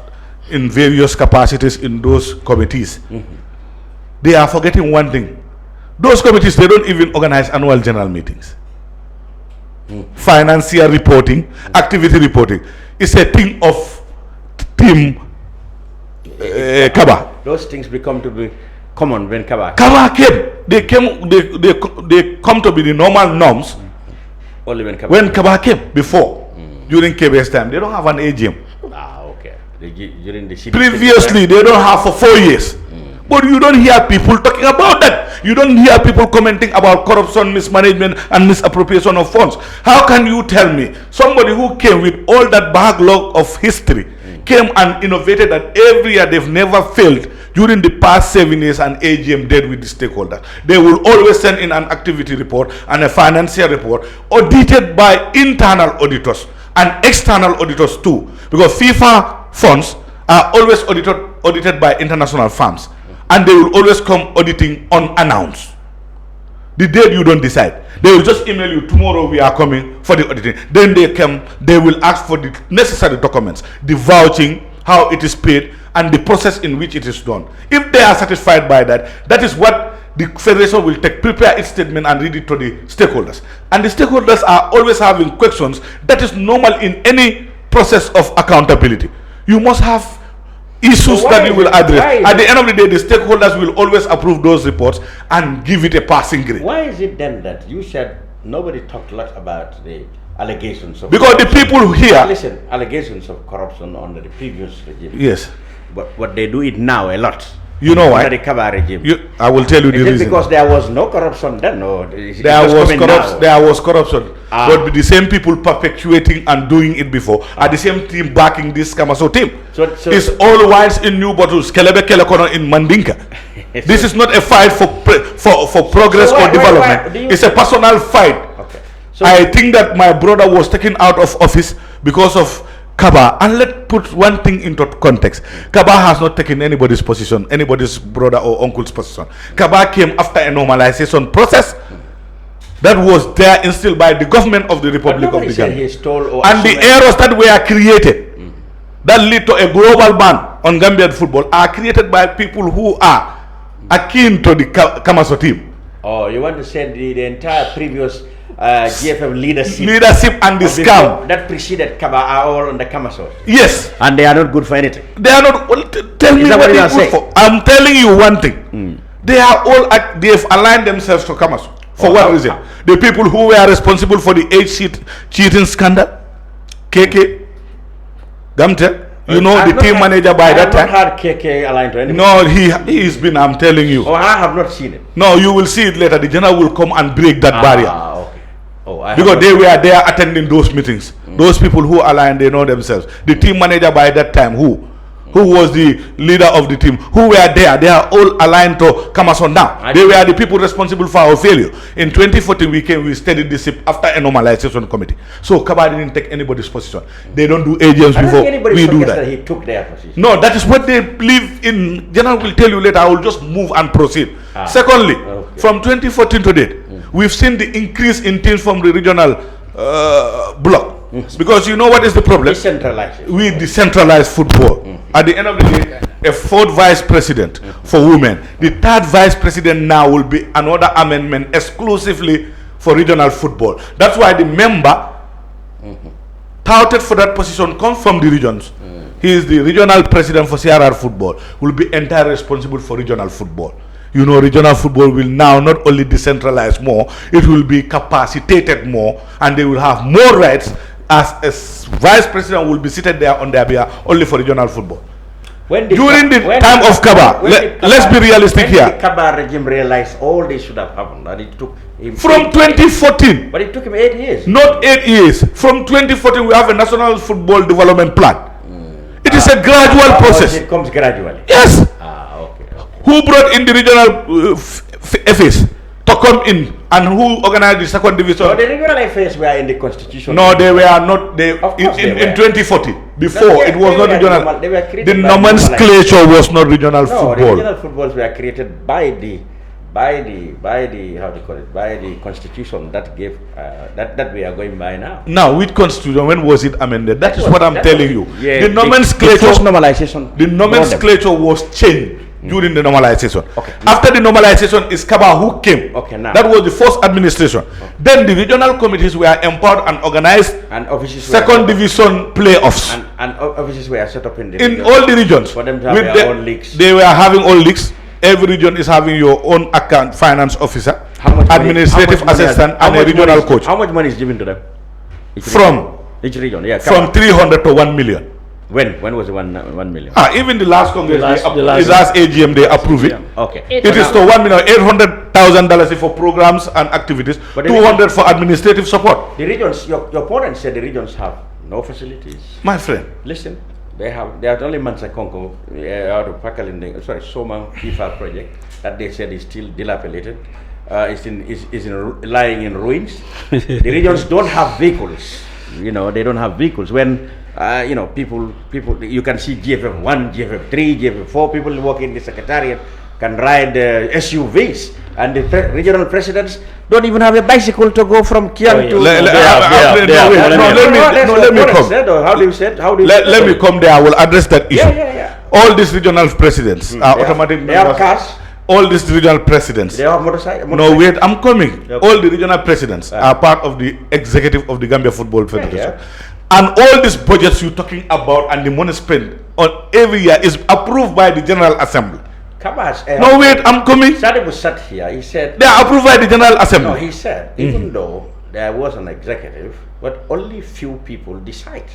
in various capacities in those committees. They are forgetting one thing. Those committees, they don't even organize annual general meetings. Financial reporting, activity reporting. It's a thing of Team Kabba. Those things become to be common when Kabba came. They come to be the normal norms only when Kabba came. Before, during KB's time, they don't have an AGM. Okay. During the previously, they don't have for 4 years. But you don't hear people talking about that. You don't hear people commenting about corruption, mismanagement, and misappropriation of funds. How can you tell me somebody who came with all that backlog of history came and innovated that every year they've never failed during the past 7 years an AGM did with the stakeholders? They will always send in an activity report and a financial report audited by internal auditors and external auditors too, because FIFA funds are always audited by international firms, and they will always come auditing unannounced. The date you don't decide, they will just email you, tomorrow we are coming for the auditing. Then they will ask for the necessary documents, the vouching, how it is paid, and the process in which it is done. If they are satisfied by that, that is what the federation will prepare its statement and read it to the stakeholders. And the stakeholders are always having questions. That is normal in any process of accountability. You must have issues So that you will address. At it? the end of the day, the stakeholders will always approve those reports and give it a passing grade. Why is it then that you said nobody talked a lot about the allegations of because corruption? The people here listen, allegations of corruption under the previous regime. Yes. But what they do it now a lot. You know why? Under the Kabba regime. I will tell you the reason. Because there was no corruption then, or there was corruption, but the same people perpetuating and doing it before are the same team backing this Kamaso team. So it's all wines in new bottles. Kelebe Kelekono in Mandinka. This is not a fight for progress or development. It's a personal fight. Okay. So I think that my brother was taken out of office because of Kabba, and let's put one thing into context. Kabba has not taken anybody's position, anybody's brother or uncle's position. Kabba came after a normalization process that was there instilled by the government of the Republic of the Gambia. And the errors that were created that lead to a global ban on Gambian football are created by people who are akin to the Kamaso team. Oh, you want to say the entire previous GFM leadership and the scam that preceded Kabba are all on the Kamaso. Yes, and they are not good for anything. They are not. Tell me what they are good for. I'm telling you one thing. They are all. They have aligned themselves to Kamaso. For what reason? The people who were responsible for the age cheating scandal, KK, Gamte. You know the team manager by that time. I have not had KK aligned to anyone. No, he's been. I'm telling you. Oh, I have not seen it. No, you will see it later. The general will come and break that barrier. Okay. Oh, because they were there attending those meetings. Those people who aligned, they know themselves. The team manager by that time, who was the leader of the team, who were there, they are all aligned to Kamaso now. They were the people responsible for our failure. In 2014, we steadied the ship after a normalization committee. So Kabba didn't take anybody's position. They don't do agents before we do that. He took their position. No, that is what they believe in. General will tell you later. I will just move and proceed. Secondly, from 2014 to date, we've seen the increase in teams from the regional bloc. Because you know what is the problem? We decentralize football. At the end of the day, a fourth vice president for women. The third vice president now will be another amendment exclusively for regional football. That's why the member touted for that position comes from the regions. He is the regional president for CRR football, will be entirely responsible for regional football. You know, regional football will now not only decentralize more, it will be capacitated more, and they will have more rights as a vice president will be seated there on their behalf only for regional football. During the time of Kabba, let's be realistic here. The Kabba regime realized all this should have happened, and it took him from 2014. But it took him 8 years. Not 8 years. From 2014, we have a national football development plan. It is a gradual process. It comes gradually. Yes. Okay. Who brought in the regional FAs to come in, and who organized the second division? No, the regional FAs were in the constitution. No, they were not. They in 2014. Before it was not regional. They were created the nomenclature was not regional football. The regional footballs were created by the how do you call it? By the constitution that gave that we are going by now. Now, which constitution? When was it amended? That is what I'm telling you. Yeah, the nomenclature. The first normalization. The nomenclature was changed during the normalization. Okay. After the normalization is Kabba who came. Okay, now. That was the first administration. Okay. Then the regional committees were empowered and organized. And offices second division playoffs. And offices were set up in all the regions. For them to have their own leagues. They were having all leagues. Every region is having your own account finance officer, administrative assistant, and a regional coach. How much money is given to them? From each region, yeah. From 300 to 1 million. When was it 1 million? Even the last Congress, the last AGM, they approve it. Okay. It is to $1,800,000 for programs and activities, but 200 for administrative support. The regions, your opponent said the regions have no facilities. My friend, listen. They are only Mansakonko out of Pakalinding, Soma FIFA project that they said is still dilapidated. Is lying in ruins. The regions don't have vehicles. You know, they don't have vehicles. When people, you can see GFF1, GFF3, GFF4 people working in the secretariat can ride SUVs, and the regional presidents don't even have a bicycle to go from Kiang to. Let me come there. I will address that issue. All these regional presidents are automatic members. They have cars. All these regional presidents. They have motorcycles. No, wait, I'm coming. All the regional presidents are part of the executive of the Gambia Football Federation. And all these budgets you're talking about and the money spent on every year is approved by the General Assembly. Kabba's, no, wait, I'm coming. Sadibu sat here, he said... They are approved by the General Assembly. No, he said, even though there was an executive, but only few people decide.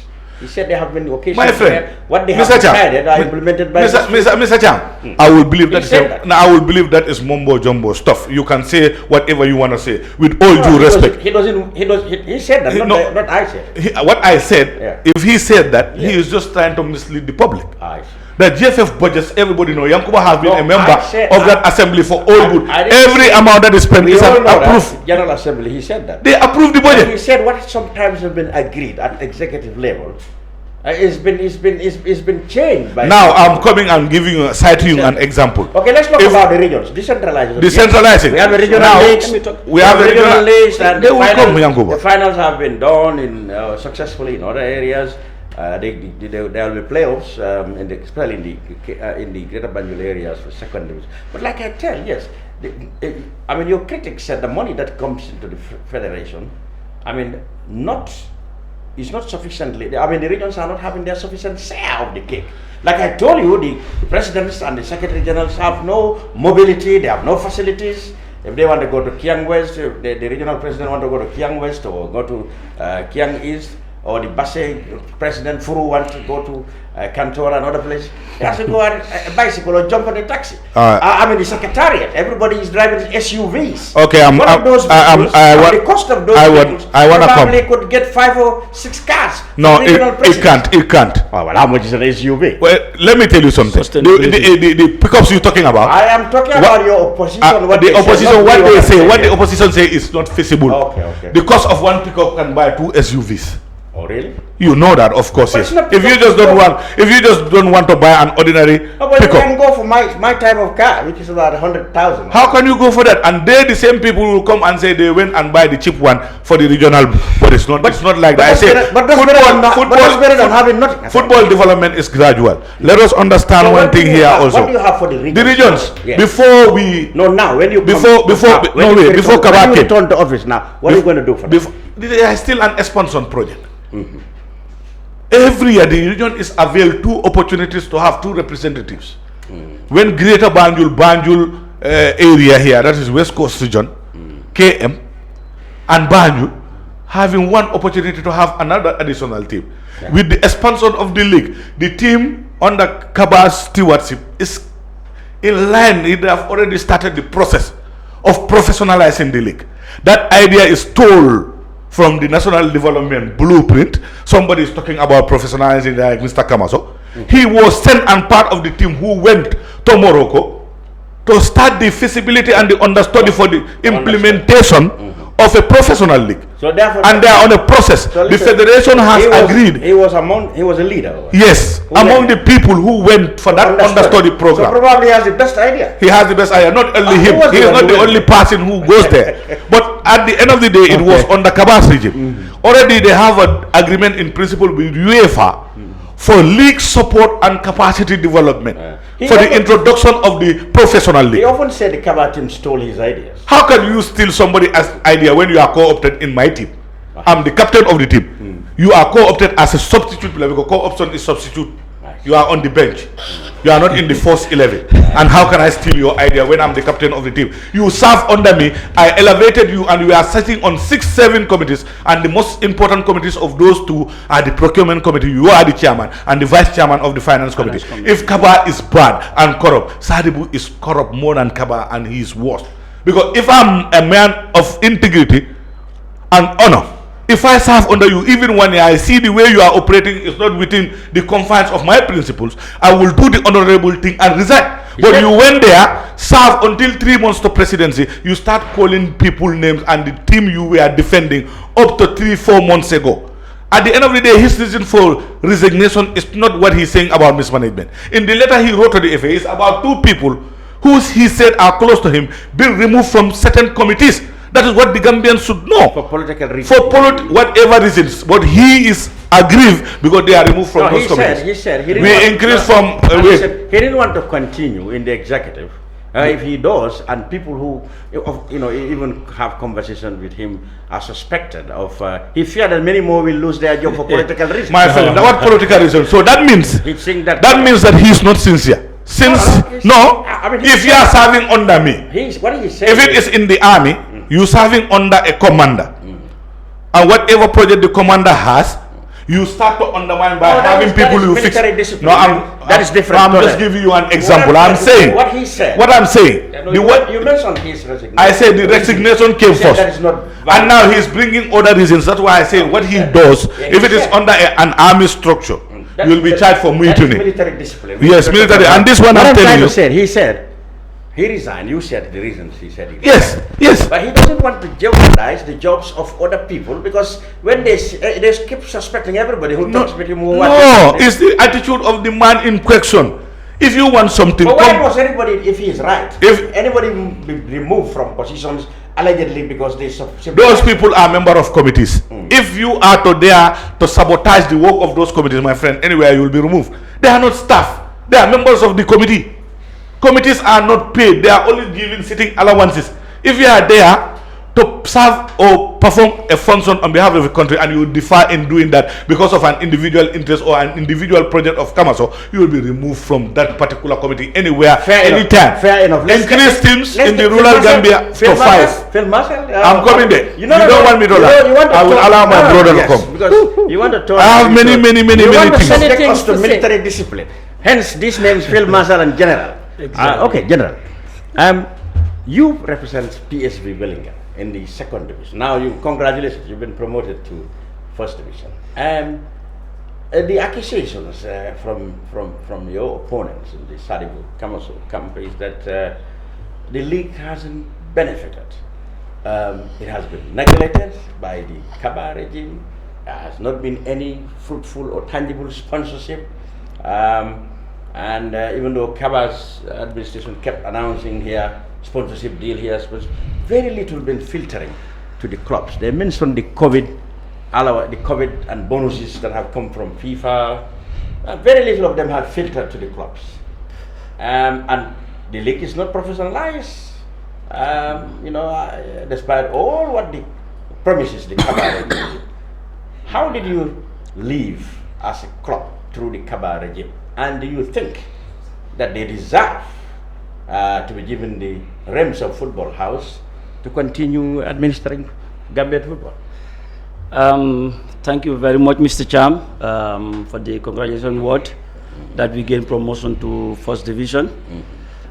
He said there have been occasions where what they have decided are implemented by Mr. Cham, I will believe I will believe that is mumbo jumbo stuff. You can say whatever you want to say with all due respect. He said that, not I said. What I said, if he said that, he is just trying to mislead the public. The GFF budgets, everybody know, Yankuba has been a member of that assembly for all good. Every amount that is spent is approved. General Assembly, he said that. They approved the budget. And he said what sometimes has been agreed at executive level, it's been changed by... Now I'm coming and citing you an example. Okay, let's talk about the regions. Decentralizing. Decentralizing. We have a regional leagues. We have a regional leagues, and the finals have been done successfully in other areas. There will be playoffs, especially in the Greater Banjul areas for second division. But like I tell, yes, I mean your critics said the money that comes into the federation, I mean it's not sufficiently. I mean the regions are not having their sufficient share of the cake. Like I told you, the presidents and the secretary generals have no mobility. They have no facilities. If they want to go to Kiang West, if the regional president want to go to Kiang West or go to Kiang East, or the Basse president Furu wants to go to Kantora and other places, he has to go on a bicycle or jump on a taxi. I mean the secretariat, everybody is driving SUVs. Okay, the cost of those vehicles probably could get 5 or 6 cars. No, it can't. Oh, well, how much is an SUV? Well, let me tell you something. The pickups you're talking about. I am talking about your opposition. What the opposition say is not feasible. Okay. The cost of one pickup can buy 2 SUVs. Oh really? You know that, of course, yes. If you just don't want to buy an ordinary but pickup. You can go for my type of car, which is about 100,000. How can you go for that? And the same people will come and say they went and buy the cheap one for the regional, but it's not like that. I say better than having nothing. Football development is gradual. Let us understand one thing here also. What do you have for the regions? The regions, yes. Before we before Kabba came, return to office now, what are you going to do for them? There is still an expansion project. Every year the region is availed 2 opportunities to have 2 representatives. When Greater Banjul area here, that is West Coast region, KM, and Banjul, having 1 opportunity to have another additional team. With the expansion of the league, the team under Kabba's stewardship is in line. They have already started the process of professionalizing the league. That idea is told from the National Development Blueprint. Somebody is talking about professionalizing, like Mr. Kamaso. He was sent and part of the team who went to Morocco to start the feasibility and the understudy for the implementation of a professional league. So therefore, and they are on a process. The federation has agreed. He was a leader. Yes, among the people who went for that understudy program. So probably he has the best idea. He has the best idea. Not only him. He is not the only person who goes there. But at the end of the day, it was under Kabba's regime. Already they have an agreement in principle with UEFA for league support and capacity development, for the introduction of the professional league. He often said the Kabba team stole his ideas. How can you steal somebody's idea when you are co-opted in my team? I'm the captain of the team. You are co-opted as a substitute player because co-option is substitute. You are on the bench. You are not in the first 11. And how can I steal your idea when I'm the captain of the team? You serve under me. I elevated you and we are sitting on 6-7 committees. And the most important committees of those 2 are the procurement committee. You are the chairman and the vice chairman of the finance committee. If Kabba is bad and corrupt, Sadibu is corrupt more than Kabba and he is worse. Because if I'm a man of integrity and honor, if I serve under you, even when I see the way you are operating is not within the confines of my principles, I will do the honorable thing and resign. But you went there, serve until 3 months to presidency, you start calling people names and the team you were defending up to 3-4 months ago. At the end of the day, his reason for resignation is not what he's saying about mismanagement. In the letter he wrote to the FA, it's about 2 people who he said are close to him being removed from certain committees. That is what the Gambians should know. For political reasons. For whatever reasons. But he is aggrieved because they are removed from those committees. He said he didn't want to continue in the executive If he does, and people who, even have conversation with him are suspected of, he feared that many more will lose their job for political reasons. My friend, what political reason? So that means that means that he's not sincere. If you are serving under me, what he's saying, if it is in the army, you serving under a commander, and whatever project the commander has, you start to undermine by having people you fix. No, that is different. I'm just giving you an example. I'm saying what he said. What I'm saying. You mentioned his resignation. I said the resignation came first, and now he's bringing other reasons. That's why I say what he does. If it is under an army structure, you'll be charged for mutiny. Military discipline. Yes, military. And this one I'm telling you. He said he resigned. You said the reasons he said. Yes. But he doesn't want to jeopardize the jobs of other people, because when they keep suspecting everybody who talks with him. No, it's the attitude of the man in question. If you want something, but why was anybody, if he is right, if anybody be removed from positions allegedly because they those people are member of committees. If you are to dare to sabotage the work of those committees, my friend, anywhere you will be removed. They are not staff. They are members of the committee. Committees are not paid. They are only given sitting allowances. If you are there to serve or perform a function on behalf of the country and you differ in doing that because of an individual interest or an individual project of Kamaso, you will be removed from that particular committee anywhere, anytime. Fair enough. Increase teams in the rural Gambia to 5. I'm coming there. You don't want me to lie. I will allow my brother to come. Because you want to talk. I have many things. Take us to military discipline. Hence, these names, Field Marshal and General. Exactly. Okay, General. You represent PSV Wellingham in the 2nd division. Now, congratulations, you've been promoted to 1st division. The accusations from your opponents in the Sadibu Kamaso camp is that the league hasn't benefited. It has been neglected by the Kabba regime. There has not been any fruitful or tangible sponsorship. Even though Kabba's administration kept announcing here sponsorship deal here, very little been filtering to the clubs. They mentioned the COVID and bonuses that have come from FIFA. Very little of them have filtered to the clubs. And the league is not professionalized. Despite all what the promises the Kabba regime. How did you live as a club through the Kabba regime? And do you think that they deserve to be given the realms of football house to continue administering Gambian football? Thank you very much, Mr. Cham, for the congratulations word that we gained promotion to 1st division.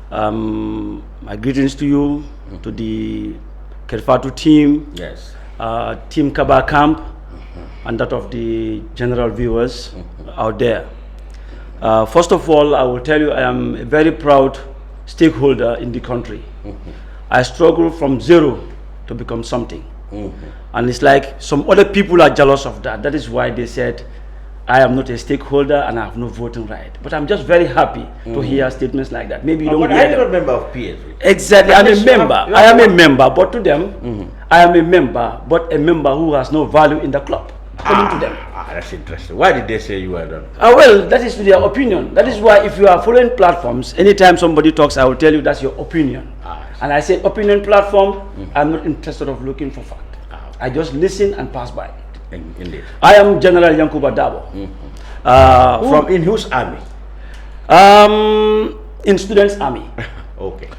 My greetings to you, to the Fatou team, yes, Team Kabba camp, and that of the general viewers out there. First of all, I will tell you I am a very proud stakeholder in the country. I struggle from zero to become something. And it's like some other people are jealous of that. That is why they said I am not a stakeholder and I have no voting right. But I'm just very happy to hear statements like that. Maybe you don't hear them. But I'm not a member of PSV. Exactly, I'm a member. I am a member, but to them, I am a member, but a member who has no value in the club. According to them. That's interesting. Why did they say you were done? Well, that is their opinion. That is why if you are following platforms, anytime somebody talks, I will tell you that's your opinion. And I say opinion platform, I'm not interested of looking for fact. I just listen and pass by. Indeed. I am General Yankuba Dabo. In whose army? In Students' Army. Okay.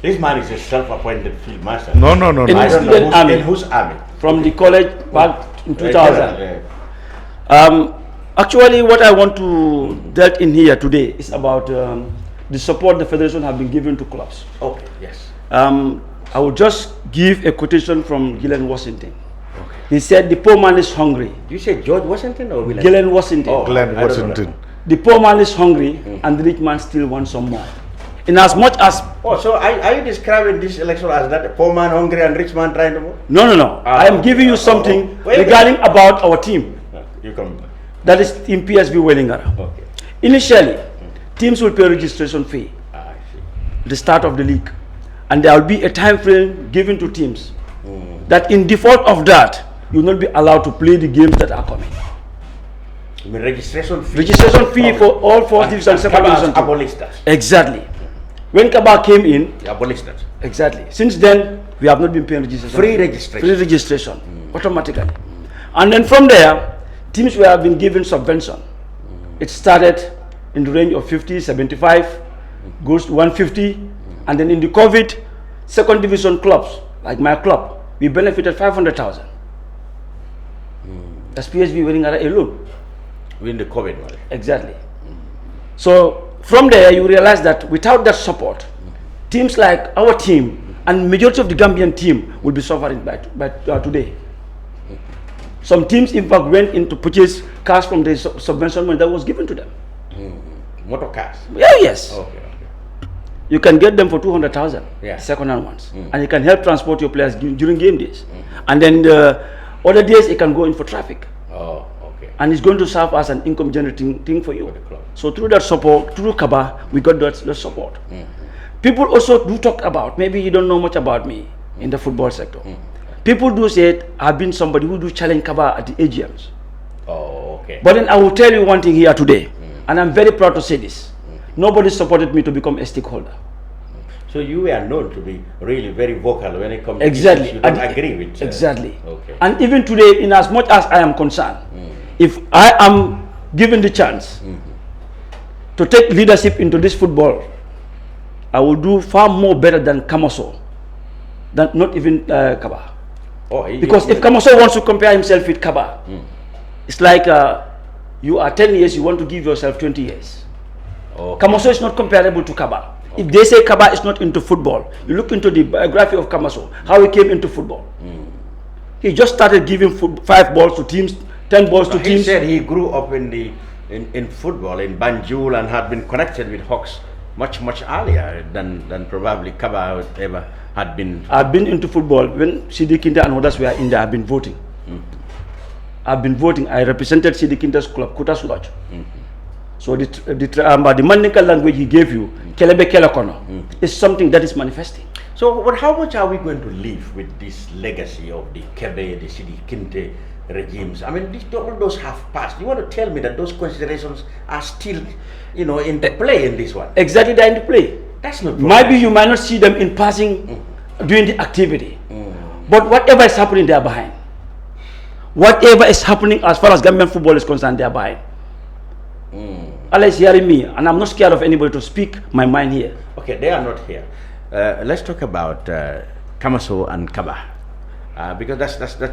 This man is a self-appointed field marshal. No. In Student Army. In whose army? From the college back in 2000. Actually, what I want to delve in here today is about the support the Federation have been giving to clubs. Okay, yes. I will just give a quotation from Gillen Washington. Okay. He said, "The poor man is hungry." You say George Washington or William? Gillen Washington. Oh, Glenn Washington. The poor man is hungry and the rich man still wants some more. In as much as... Oh, so are you describing this election as that a poor man hungry and rich man trying to move? No. I am giving you something regarding about our team. You come. That is Team PSV Wellingham. Okay. Initially, teams will pay registration fee. I see. The start of the league. And there will be a time frame given to teams that in default of that, you will not be allowed to play the games that are coming. You mean registration fee? Registration fee for all 4th division and 2nd division. Abolished that. Exactly. When Kabba came in, They abolished that. exactly. Since then, we have not been paying registration. Free registration. Free registration, automatically. And then from there, teams were been given subvention. It started in the range of 50, 75, goes to 150, and then in the COVID, second division clubs, like my club, we benefited 500,000. That's PSV winning alone. Win the COVID money. Exactly. So from there, you realize that without that support, teams like our team and majority of the Gambian team will be suffering by today. Some teams, in fact, went into purchase cars from the subvention money that was given to them. Motor cars? Yeah, yes. Okay. You can get them for 200,000, Yeah. second-hand ones. And you can help transport your players during game days. And then the other days, it can go in for traffic. Oh, okay. And it's going to serve as an income-generating thing for you. So through that support, through Kabba, we got that support. People also do talk about, maybe you don't know much about me in the football sector. People do say, I've been somebody who do challenge Kabba at the AGMs. Oh, okay. But then I will tell you one thing here today, and I'm very proud to say this. Nobody supported me to become a stakeholder. So you are known to be really very vocal when it comes to Exactly. issues you don't agree with. Exactly. Okay. And even today, in as much as I am concerned, if I am given the chance to take leadership into this football, I will do far more better than Kamaso, than not even Kabba. Because if Kamaso wants to compare himself with Kabba, it's like you are 10 years, you want to give yourself 20 years. Kamaso is not comparable to Kabba. If they say Kabba is not into football, you look into the biography of Kamaso, how he came into football. He just started giving 5 balls to teams, 10 balls to teams. He said he grew up in football in Banjul and had been connected with Hawks much earlier than probably Kabba ever had been. I've been into football when Sidi Kinda and others were in there. I've been voting. I've been voting. I represented Sidi Kinda's club, Kutas Lodge. So the Mandinka language he gave you, Kelebe Kelakono, is something that is manifesting. So, but how much are we going to live with this legacy of the Kebe, the Sidi Kinte regimes? I mean, all those have passed. You want to tell me that those considerations are still, into play in this one? Exactly, they're into play. That's not. Maybe you might not see them in passing during the activity, but whatever is happening, they are behind. Whatever is happening as far as Gambian football is concerned, they are behind. Allah is hearing me, and I'm not scared of anybody to speak my mind here. Okay, they are not here. Let's talk about Kamaso and Kabba, because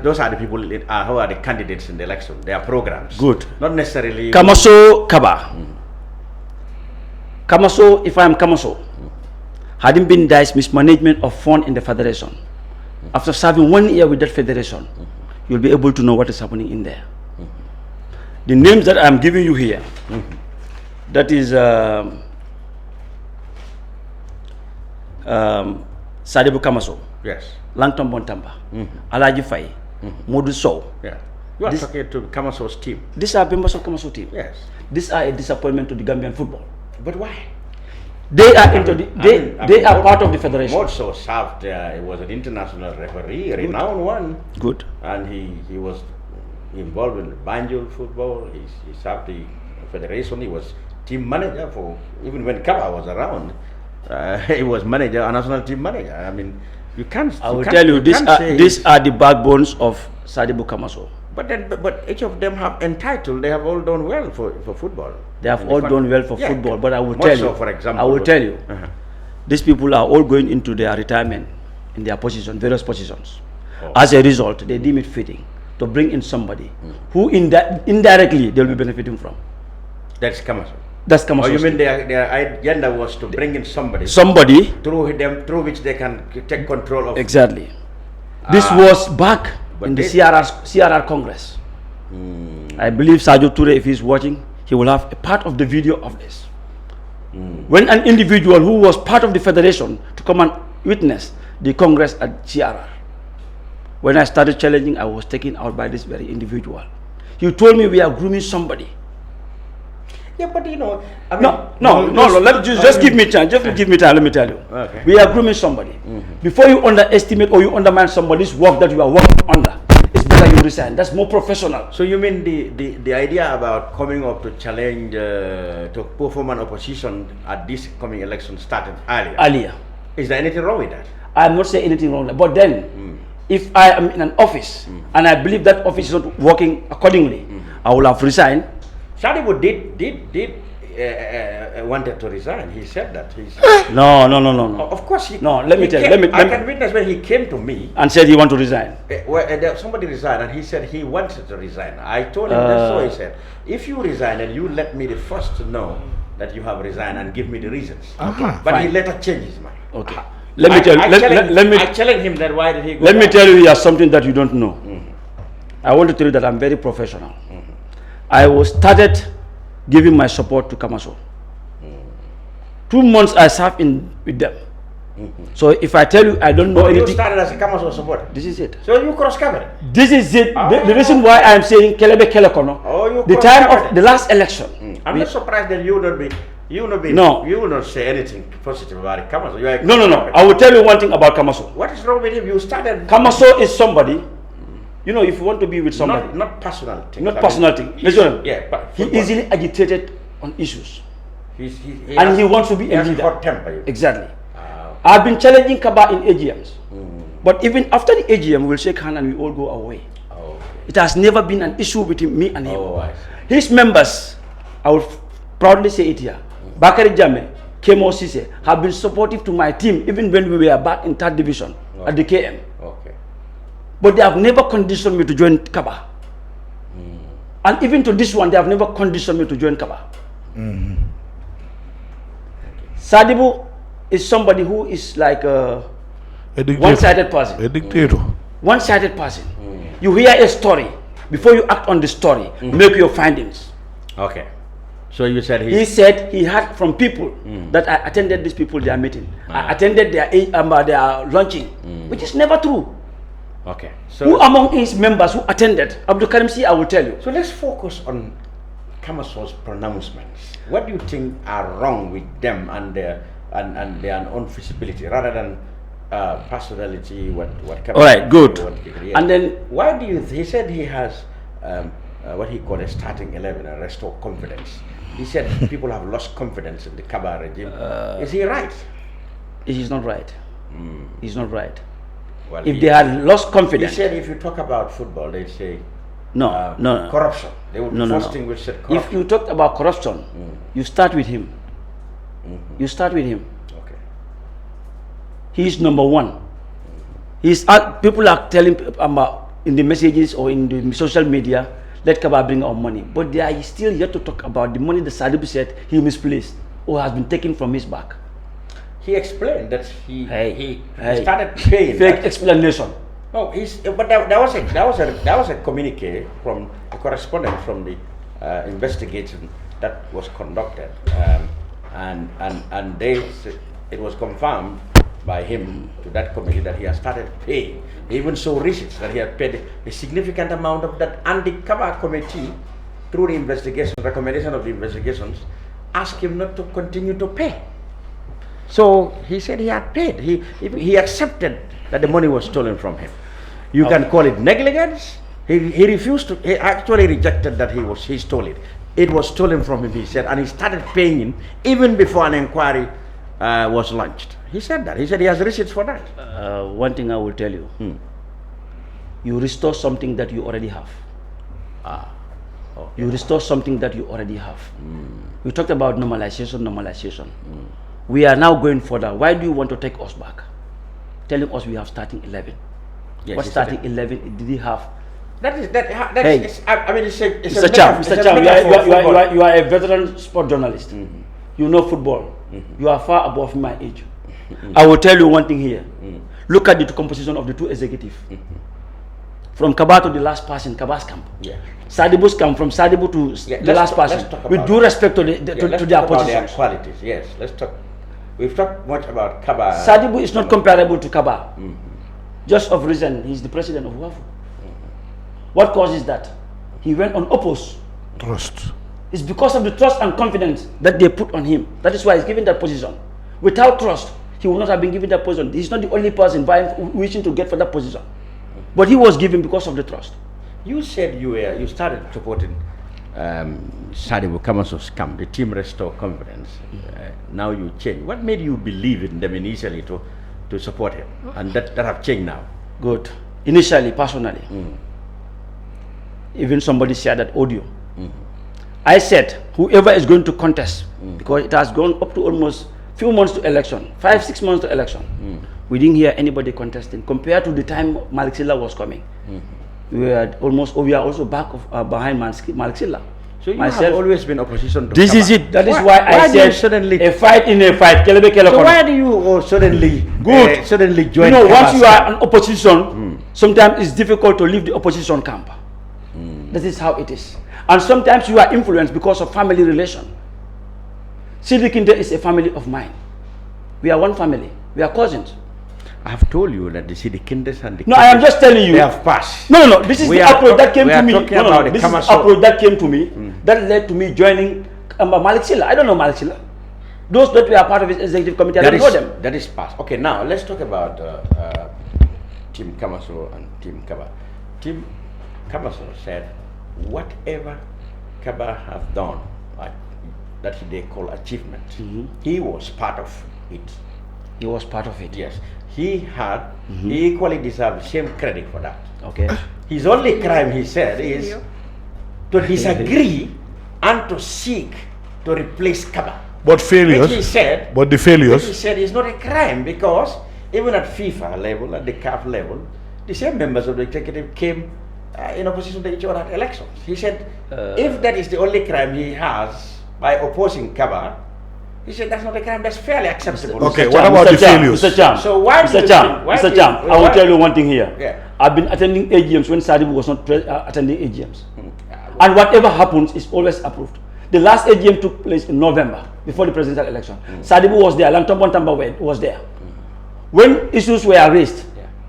those are the people who are the candidates in the election. Their programs. Good. Not necessarily. Kamaso, Kabba. Kamaso, if I am Kamaso, hadn't been dice mismanagement of fund in the federation. After serving 1 year with that federation, you'll be able to know what is happening in there. The names that I'm giving you here, that is Sadibou Kamaso, yes, Langton Bontamba, Alaji Faye, Modu Sow. Yeah. You are talking to Kamaso's team. These are members of Kamaso team. Yes. These are a disappointment to the Gambian football. But why? They are into the, they are part of the federation. Modu served. He was an international referee, a renowned one. Good. And he was involved in Banjul football. He served the federation. He was team manager for, even when Kabba was around, he was manager, a national team manager. I mean, you can't. I will tell you, these are the backbones of Sadibou Kamaso. But each of them have entitled. They have all done well for football. They have all done well for football. But I will tell you, for example, I will tell you, these people are all going into their retirement in their position, various positions. As a result, they deem it fitting to bring in somebody who indirectly they'll be benefiting from. That's Kamaso. That's Kamaso. Oh, you mean their agenda was to bring in somebody through which they can take control of. Exactly. This was back in the CRR Congress. I believe Sajo Toure, if he's watching, he will have a part of the video of this. When an individual who was part of the federation to come and witness the Congress at CRR, when I started challenging, I was taken out by this very individual. He told me we are grooming somebody. Yeah, but I mean, no. Just give me time. Just give me time. Let me tell you. Okay. We are grooming somebody. Before you underestimate or you undermine somebody's work that you are working under, it's better better you resign. That's more professional. So you mean the idea about coming up to challenge, to perform an opposition at this coming election started earlier? Earlier. Is there anything wrong with that? I'm not saying anything wrong. But then, if I am in an office and I believe that office is not working accordingly, I will have resigned. Shadibu did wanted to resign. He said that. No. Of course he. No, let me tell you. I can witness when he came to me and said he want to resign. Somebody resigned and he said he wanted to resign. I told him that's so. He said, if you resign and you let me the first to know that you have resigned and give me the reasons. Okay. But Fine. he later changed his mind. Okay. Let me tell you. I challenged him that why did he go Let me back? tell you here something that you don't know. I want to tell you that I'm very professional. I was started giving my support to Kamaso. 2 months I served with them. So if I tell you I don't know anything. You started as a Kamaso supporter. This is it. So you cross covered. This is it. The reason why I am saying Kelebe Kelekono. The time of the last election. I'm not surprised that you will not be. You will not say anything positive about Kamaso. No. I will tell you one thing about Kamaso. What is wrong with him? You started. Kamaso is somebody. You know, if you want to be with somebody, not personal thing. Not personal thing. Listen, yeah, but he easily agitated on issues, he wants to be a leader. Hot temper. Exactly. I've been challenging Kabba in AGMs, but even after the AGM, we'll shake hands and we all go away. It has never been an issue between me and him. His members, I will proudly say it here, Bakari Jame, Kemo Sise, have been supportive to my team even when we were back in 3rd division at the KM. But they have never conditioned me to join Kabba. And even to this one, they have never conditioned me to join Kabba. Sadibu is somebody who is like a one-sided person. A dictator. One-sided person. You hear a story. Before you act on the story, make your findings. Okay. So you said he said he had from people that I attended these people, their meeting. I attended their launching, which is never true. Okay. So who among his members who attended? Abdul Karim Si, I will tell you. So let's focus on Kamaso's pronouncements. What do you think are wrong with them and their unfeasibility rather than personality? What all right, good. And then why do you? He said he has what he called a starting 11 and restore confidence. He said people have lost confidence in the Kabba regime. Is he right? He is not right. He's not right. Well, if they had lost confidence. He said if you talk about football, they say no. corruption. They would first thing which said corruption. If you talk about corruption, you start with him. You start with him. Okay. He is number one. People are telling in the messages or in the social media, let Kabba bring our money. But they are still yet to talk about the money that Sadibu said he misplaced or has been taken from his back. He explained that he started paying. Fake explanation. No, but that was a communique from a correspondent from the investigation that was conducted, and it was confirmed by him to that committee that he has started paying. He even saw receipts that he had paid a significant amount of that, and the Kabba committee, through the investigation, recommendation of the investigations, asked him not to continue to pay. So he said he had paid. He accepted that the money was stolen from him. You can call it negligence. He refused to. He actually rejected that he stole it. It was stolen from him, he said, and he started paying him even before an inquiry was launched. He said that. He said he has receipts for that. One thing I will tell you. You restore something that you already have. Okay. You restore something that you already have. We talked about normalization. We are now going further. Why do you want to take us back? Telling us we have starting 11. Yes, what starting 11 did he have? Mr. Cham, you are a veteran sport journalist. You know football. You are far above my age. I will tell you one thing here. Look at the composition of the two executives. From Kabba to the last person, Kabba's camp. Sadibu's camp, from Sadibu to the last person. With due respect to their positions. Their qualities. Yes, let's talk. We've talked much about Kabba. Sadibu is not comparable to Kabba. Just of reason, he's the president of WAFU. What causes that? He went on oppose. Trust. It's because of the trust and confidence that they put on him. That is why he's given that position. Without trust, he would not have been given that position. He's not the only person wishing to get for that position. But he was given because of the trust. You said you started supporting Sadibou Kamaso's camp, the team Restore Conference. Now you change. What made you believe in them initially to support him, and that have changed now? Good. Initially, personally, even somebody shared that audio. I said, whoever is going to contest, because it has gone up to almost few months to election, 5-6 months to election. We didn't hear anybody contesting. Compared to the time Malik Silla was coming, we are also back behind Malik Silla. So you have always been opposition to This Kabba. is it. That is why I said suddenly a fight in a fight. So why do you suddenly suddenly join? You know, once you are an opposition, sometimes it's difficult to leave the opposition camp. That is how it is. And sometimes you are influenced because of family relation. Sidi Kinde is a family of mine. We are one family. We are cousins. I have told you that the Sidi Kindes and the No, I am just telling you. They have passed. No. This is the approach that came to me. This is the approach that came to me. That led to me joining Malik Silla. I don't know Malik Silla. Those that were part of his executive committee, I don't know them. That is past. Okay, now let's talk about Team Kamaso and Team Kabba. Team Kamaso said, whatever Kabba have done, like that they call achievement, he was part of it. He was part of it. Yes. He equally deserves same credit for that. Okay. His only crime, he said, is to disagree and to seek to replace Kabba. But failures. Which he said. But the failures. He said is not a crime, because even at FIFA level, at the CAF level, the same members of the executive came in opposition to each other at elections. He said, if that is the only crime he has by opposing Kabba, he said that's not a crime, that's fairly acceptable. Okay, what about the failures? Mr. Cham, So why Mr. Cham, I will tell you one thing here. Yeah. I've been attending AGMs when Sadibou was not attending AGMs. And whatever happens is always approved. The last AGM took place in November, before the presidential election. Sadibou was there, Lantombon Tamba was there. When issues were raised,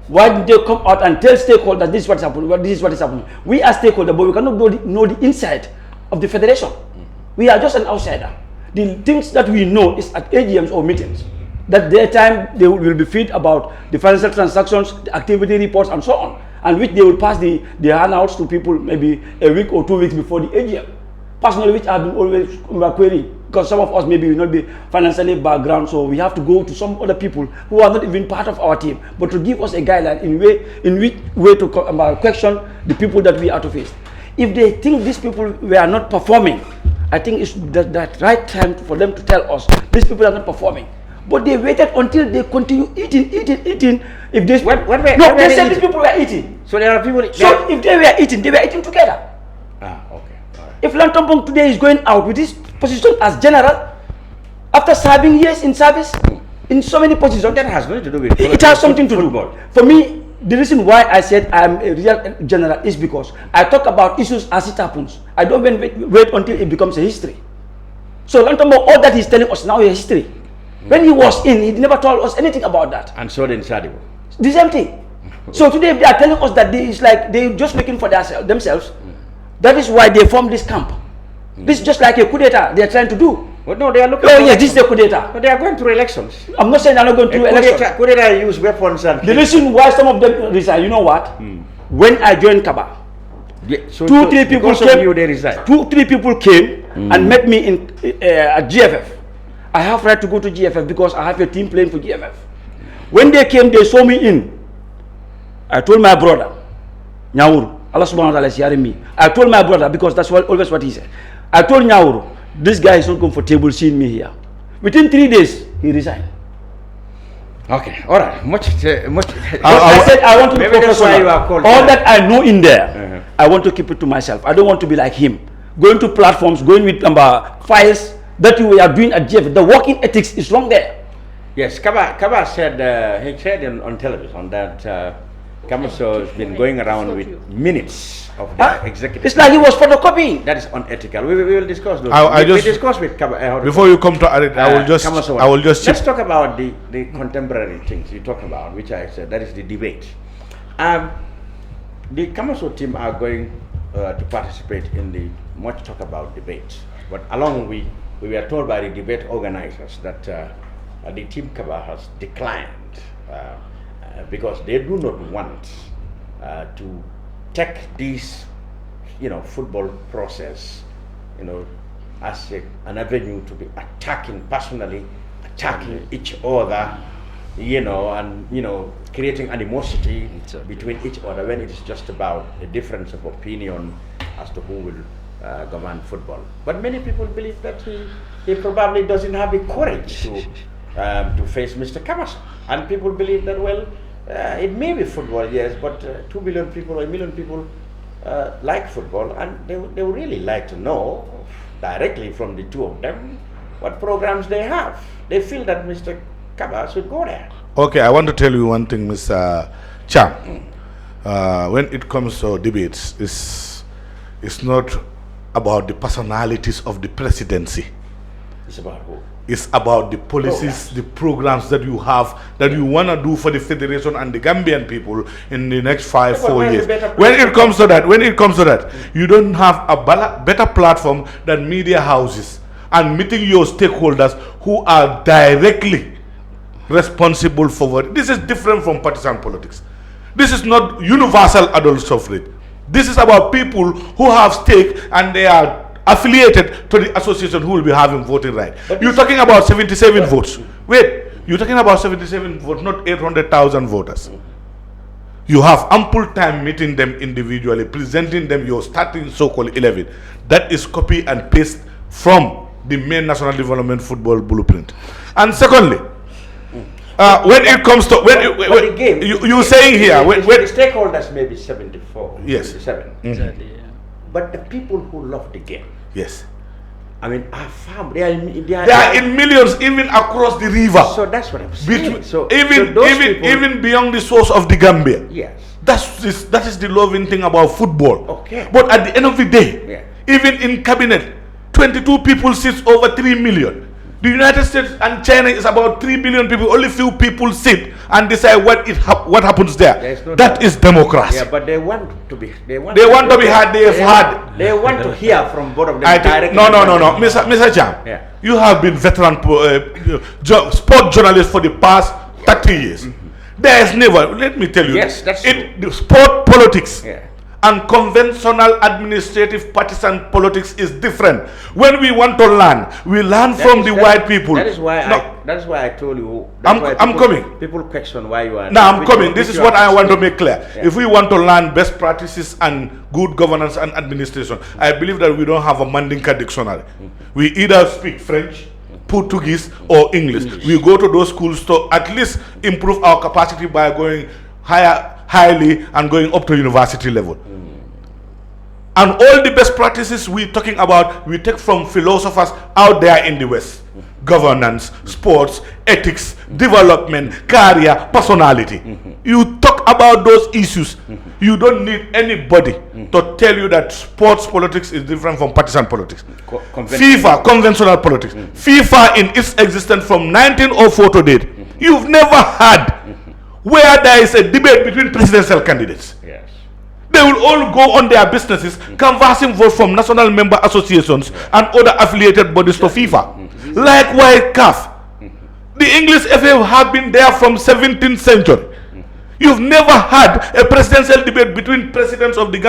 why did they come out and tell stakeholders this is what is happening, this is what is happening? We are stakeholders, but we cannot know the inside of the federation. We are just an outsider. The things that we know is at AGMs or meetings. That their time they will be fed about the financial transactions, the activity reports, and so on, and which they will pass the handouts to people maybe a week or 2 weeks before the AGM. Personally, which I've been always querying, because some of us maybe will not be financially background, so we have to go to some other people who are not even part of our team, but to give us a guideline in which way to question the people that we are to face. If they think these people were not performing, I think it's that right time for them to tell us these people are not performing. But they waited until they continue eating. If they they said these people were eating. So there are people. So if they were eating together. Okay. All right. If Lantombong today is going out with his position as general, after serving years in service, in so many positions, that has nothing to do with it has something to do. For me, the reason why I said I am a real general is because I talk about issues as it happens. I don't wait until it becomes a history. So Lantombong, all that he's telling us now is history. When he was in, he never told us anything about that. And so did Sadibou. The same thing. So today they are telling us that it's like they're just making for themselves. That is why they formed this camp. This is just like a coup d'etat they are trying to do. But no, they are looking. Oh yes, this is a coup d'etat. But they are going through elections. I'm not saying they are not going through elections. Coup d'etat use weapons and. The reason why some of them resign, you know what? When I joined Kabba, two, three people came and met me in at GFF. I have right to go to GFF because I have a team playing for GFF. When they came, they saw me in. I told my brother, Nyauru, Allah subhanahu wa ta'ala is hearing me. I told my brother, because that's always what he said. I told Nyauru, this guy is not comfortable seeing me here. Within 3 days, he resigned. Okay, all right. Much. I said I want to be professional. All that I know in there, I want to keep it to myself. I don't want to be like him. Going to platforms, going with files that we are doing at GFF. The working ethics is wrong there. Yes, Kabba said, he said on television that Kamaso has been going around with minutes of the executive. It's like he was photocopying. That is unethical. We will discuss those. We discuss with Kabba. Before you come to it, I will just. Let's talk about the contemporary things you talk about, which I said that is the debate. The Kamaso team are going to participate in the much talk about debate, but along we were told by the debate organizers that the team Kabba has declined because they do not want to take this, football process, as an avenue to be attacking personally, attacking each other, and creating animosity between each other when it is just about a difference of opinion as to who will govern football. But many people believe that he probably doesn't have the courage to face Mr. Kabba. And people believe that, well, it may be football, yes, but 2 billion people or 1 million people like football, and they would really like to know directly from the two of them what programs they have. They feel that Mr. Kabba should go there. Okay, I want to tell you one thing, Mr. Cham. When it comes to debates, it's not about the personalities of the presidency. It's about who? It's about the policies, the programs that you have, that you want to do for the federation and the Gambian people in the next 4 years. When it comes to that, you don't have a better platform than media houses and meeting your stakeholders who are directly responsible for what. This is different from partisan politics. This is not universal adult suffrage. This is about people who have stake and they are affiliated to the association who will be having voting right. You're talking about 77 votes. Wait, you're talking about 77 votes, not 800,000 voters. You have ample time meeting them individually, presenting them your starting so-called 11. That is copy and paste from the main national development football blueprint. And secondly, when it comes to you're saying here when the stakeholders may be 74, yes, 77, exactly, but the people who love the game, yes, I mean, are far. They are in millions, even across the river. So that's what I'm saying. Even beyond the source of the Gambia. Yes, that is the loving thing about football. Okay, but at the end of the day, even in cabinet, 22 people sits over 3 million. The United States and China is about 3 billion people. Only few people sit and decide what happens there. That is democracy. Yeah, but they want to be. They want to be heard. They have heard. They want to hear from both of them directly. No, Mr. Jam. Yeah. You have been veteran sport journalist for the past 30 years. There is never. Let me tell you. Yes, that's true. The sport politics. Yeah. And conventional administrative partisan politics is different. When we want to learn, we learn from the white people. That is why I told you. I'm coming. People question why you are. No, I'm coming. This is what I want to make clear. Yeah. If we want to learn best practices and good governance and administration, I believe that we don't have a Mandinka dictionary. We either speak French, Portuguese, or English. We go to those schools to at least improve our capacity by going highly and going up to university level. And all the best practices we're talking about, we take from philosophers out there in the West. Governance, sports, ethics, development, career, personality. You talk about those issues. You don't need anybody to tell you that sports politics is different from partisan politics. FIFA, conventional politics. FIFA in its existence from 1904 to date. You've never had where there is a debate between presidential candidates. Yes. They will all go on their businesses, canvassing votes from national member associations and other affiliated bodies to FIFA. Likewise, CAF. The English FA have been there from 17th century. You've never had a presidential debate between presidents of the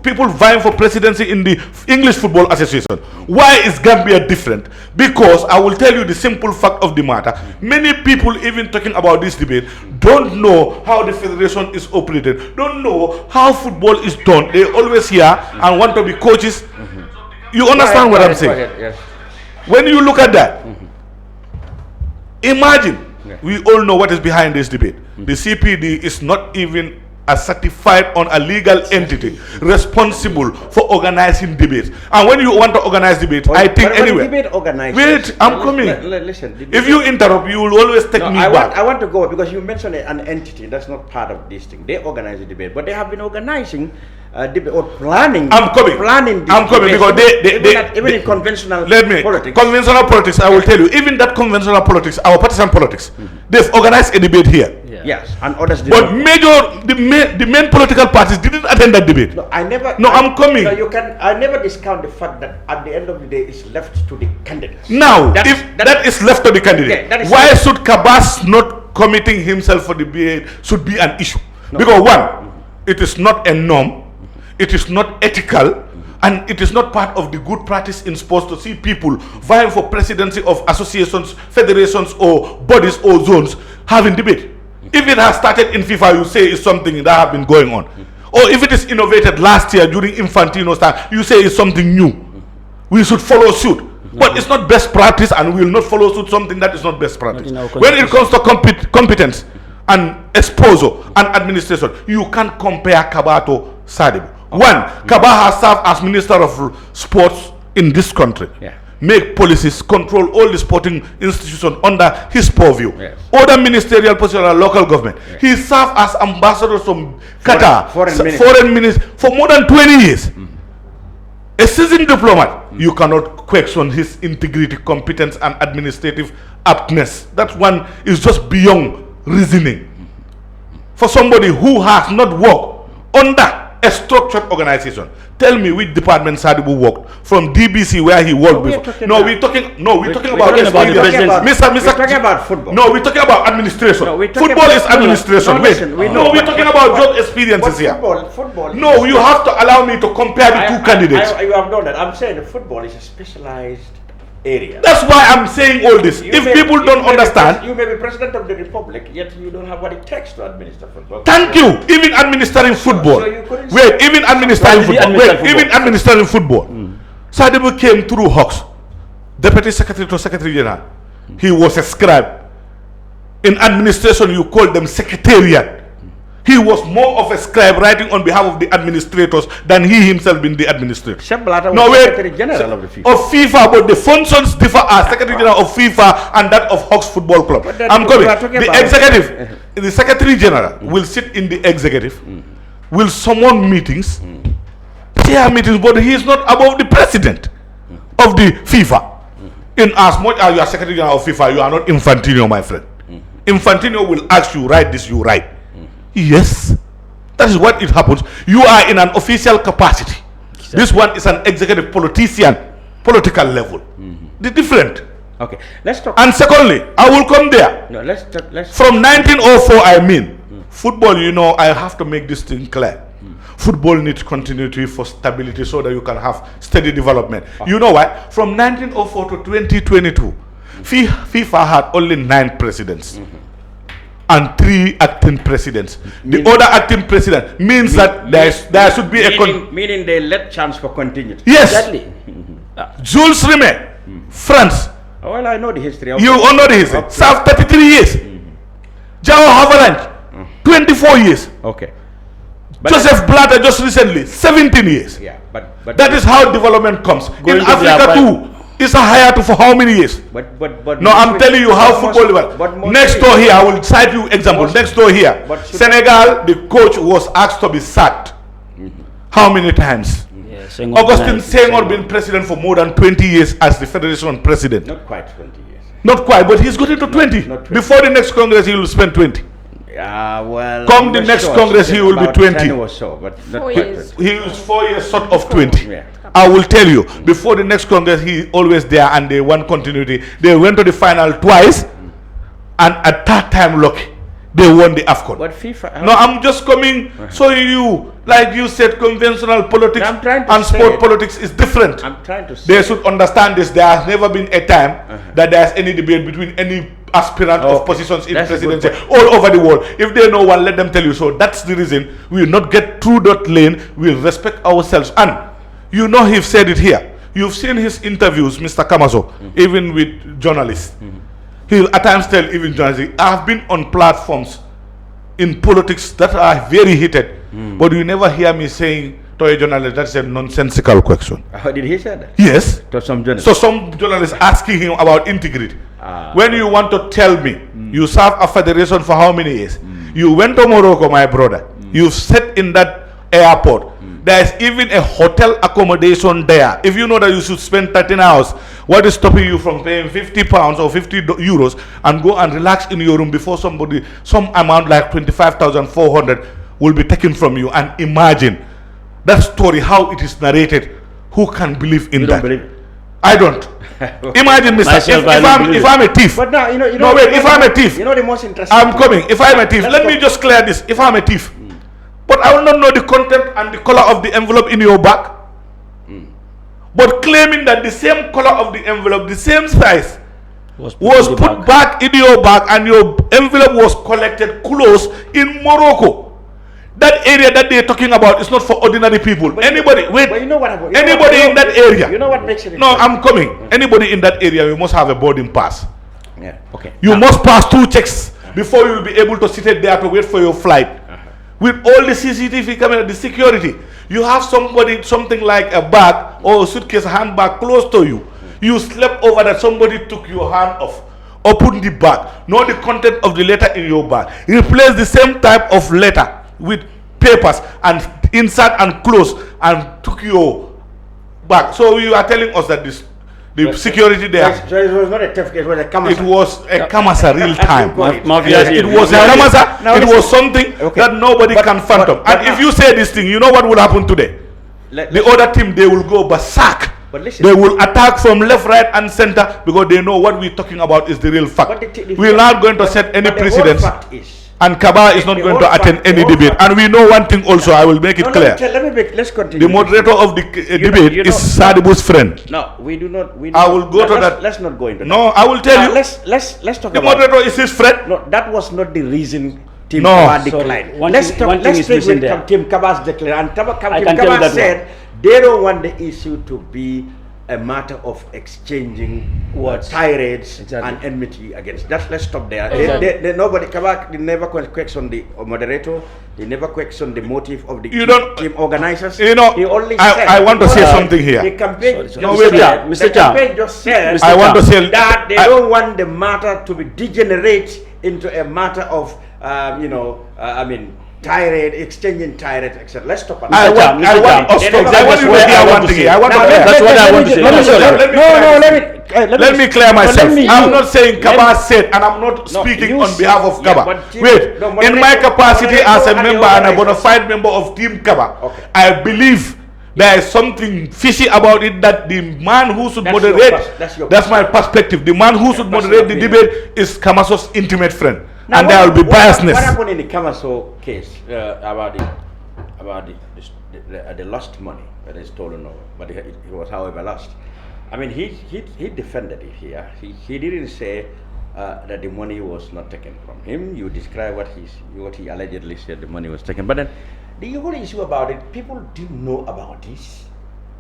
people vying for presidency in the English Football Association. Why is Gambia different? Because I will tell you the simple fact of the matter. Many people even talking about this debate don't know how the federation is operated, don't know how football is done. They always hear and want to be coaches. You understand what I'm saying? Yes. When you look at that, imagine, we all know what is behind this debate. The CPD is not even a certified on a legal entity responsible for organizing debates. And when you want to organize debate, I think anyway. Wait, I'm coming. Listen. If you interrupt, you will always take me back. I want to go because you mentioned an entity that's not part of this thing. They organize the debate, but they have been organizing debate or planning. I'm coming. I'm coming because even in conventional politics. Conventional politics, I will tell you. Even that conventional politics, our partisan politics, they've organized a debate here. Yes, and others did. But the main political parties didn't attend that debate. No, I'm coming. No, I never discount the fact that at the end of the day, it's left to the candidates. Now, if that is left to the candidate, why should Kabba not committing himself for the debate should be an issue? No. Because one, it is not a norm It is not ethical, and it is not part of the good practice in sports to see people vying for presidency of associations, federations, or bodies or zones having debate. If it has started in FIFA, you say it's something that has been going on. Or if it is innovated last year during Infantino's time, you say it's something new. We should follow suit. But it's not best practice, and we will not follow suit something that is not best practice. When it comes to competence and exposure and administration, you can't compare Kabba to Sadibou. One, Kabba has served as Minister of Sports in this country. Make policies, control all the sporting institutions under his purview. Other ministerial positions are local government. He served as ambassador from Qatar, foreign minister, for more than 20 years. A seasoned diplomat, you cannot question his integrity, competence, and administrative aptness. That one is just beyond reasoning. For somebody who has not worked under a structured organization, tell me which department Sadibou worked from DBC where he worked before. No, we're talking about experience. We're talking about football. No, we're talking about administration. No, football is administration. We're talking about job experiences here. Football. No, you have to allow me to compare the two candidates. You have done that. I'm saying that football is a specialized area. That's why I'm saying all this. If people don't understand, you may be president of the republic, yet you don't have what it takes to administer football. Thank you. Even administering football. Even administering football. Sadibou came through Hawks, deputy secretary to secretary general. He was a scribe. In administration, you call them secretariat. He was more of a scribe writing on behalf of the administrators than he himself being the administrator. No, wait. Secretary General of the FIFA. Of FIFA, but the functions differ as Secretary General of FIFA and that of Hawks Football Club. I'm coming. The executive, the Secretary General will sit in the executive, will summon meetings, chair meetings, but he is not above the president of the FIFA. In as much as you are Secretary General of FIFA, you are not Infantino, my friend. Infantino will ask you, write this, you write. Yes, that is what it happens. You are in an official capacity. Exactly. This one is an executive politician, political level. The different. Okay, let's talk. And secondly, I will come there. No, let's from 1904, I mean, football, you know, I have to make this thing clear. Football needs continuity for stability so that you can have steady development. Okay. You know why? From 1904 to 2022, FIFA had only 9 presidents. And 3 acting presidents. The other acting president means that there should be meaning they let chance for continuity. Yes. Exactly. Jules Rimet, France. Oh, well, I know the history. You all know the history. Okay. Served 33 years. Jao Havelange, 24 years. Okay. But Joseph Blatter just recently, 17 years. Yeah, but that is how development comes. In Africa too. It's a hiatus for how many years? But no, I'm telling you how football develops. Next door here, I will cite you example. Next door here, Senegal, the coach was asked to be sacked. How many times? Augustin Senghor been president for more than 20 years as the federation president. Not quite 20 years. Not quite, but he's got into 20. Before the next Congress, he will spend 20. Well, come the next Congress, he will be 20. Or so, but not he is 4 years short of 20. Yeah. I will tell you, before the next Congress, he always there and they want continuity. They went to the final twice, and at that time, look, they won the AFCON. But FIFA... No, I'm just coming, so you, like you said, conventional politics and sport politics is different. I'm trying to say... They should understand this. There has never been a time that there is any debate between any aspirant of positions in presidency all over the world. If they know one, let them tell you so. That's the reason we will not get through that lane. We will respect ourselves. And you know he's said it here. You've seen his interviews, Mr. Kamaso, even with journalists. He'll at times tell even journalists, I've been on platforms in politics that are very heated, but you never hear me saying to a journalist, that's a nonsensical question. How did he say that? Yes. To some journalists. So some journalists asking him about integrity. When you want to tell me, you serve a federation for how many years? You went to Morocco, my brother. You sat in that airport. There is even a hotel accommodation there. If you know that you should spend 13 hours, what is stopping you from paying 50 pounds or 50 euros and go and relax in your room before some amount like 25,400 will be taken from you? And imagine that story, how it is narrated. Who can believe in that? Believe it. I don't. Imagine, Mr. If I'm a thief. But now, if I'm a thief. You know the most interesting I'm coming. If I'm a thief, let me just clear this. If I'm a thief, But I will not know the content and the color of the envelope in your bag. But claiming that the same color of the envelope, the same size, was put back in your bag and your envelope was collected close in Morocco. That area that they're talking about is not for ordinary people. But anybody, wait, but you know what anybody in that area. You know what makes it? No, I'm coming. Anybody in that area, you must have a boarding pass. Yeah, okay. You must pass 2 checks before you will be able to sit there to wait for your flight. With all the CCTV camera, the security, you have something like a bag or a suitcase, handbag close to you. You slept over that, somebody took your hand off. Open the bag, know the content of the letter in your bag. Replace the same type of letter with papers and insert and close and took your bag. So you are telling us that the security there. So it was not a theft, it was a kamasa. It was a kamasa real time. Yes, it was a kamasa. It was something that nobody can phantom. And if you say this thing, you know what will happen today? The other team, they will go berserk. They will attack from left, right, and center because they know what we're talking about is the real fact. We're not going to set any precedents. And Kabba is not going to attend any debate. And we know one thing also, I will make it clear. Let's continue. The moderator of the debate is Sadibu's friend. No, we do not. I will go to that. Let's not go into that. No, I will tell you. Let's talk about. The moderator is his friend. No, that was not the reason Team Kabba declined. Let's speak with Team Kabba's decline. And Team Kabba said they don't want the issue to be a matter of exchanging tirades and enmity against. Let's stop there. Nobody, Kabba, they never question the moderator. They never question the motive of the team organizers. You know, he only I want to say something here. The campaign just said I want to say that they don't want the matter to be degenerate into a matter of tirade, exchanging tirade, etc. Let's stop. I want you to hear one thing. That's what I want to say. Let me clear myself. I'm not saying Kabba said, and I'm not speaking on behalf of Kabba. Wait, in my capacity as a member and a bona fide member of Team Kabba, I believe there is something fishy about it that the man who should moderate, that's my perspective, the man who should moderate the debate is Kamaso's intimate friend. Now, and there will be biasness. What happened in the Kamaso case about the lost money, whether it's stolen or but it was however lost? I mean, he defended it here. He didn't say that the money was not taken from him. You describe what he allegedly said the money was taken. But then the whole issue about it, people didn't know about this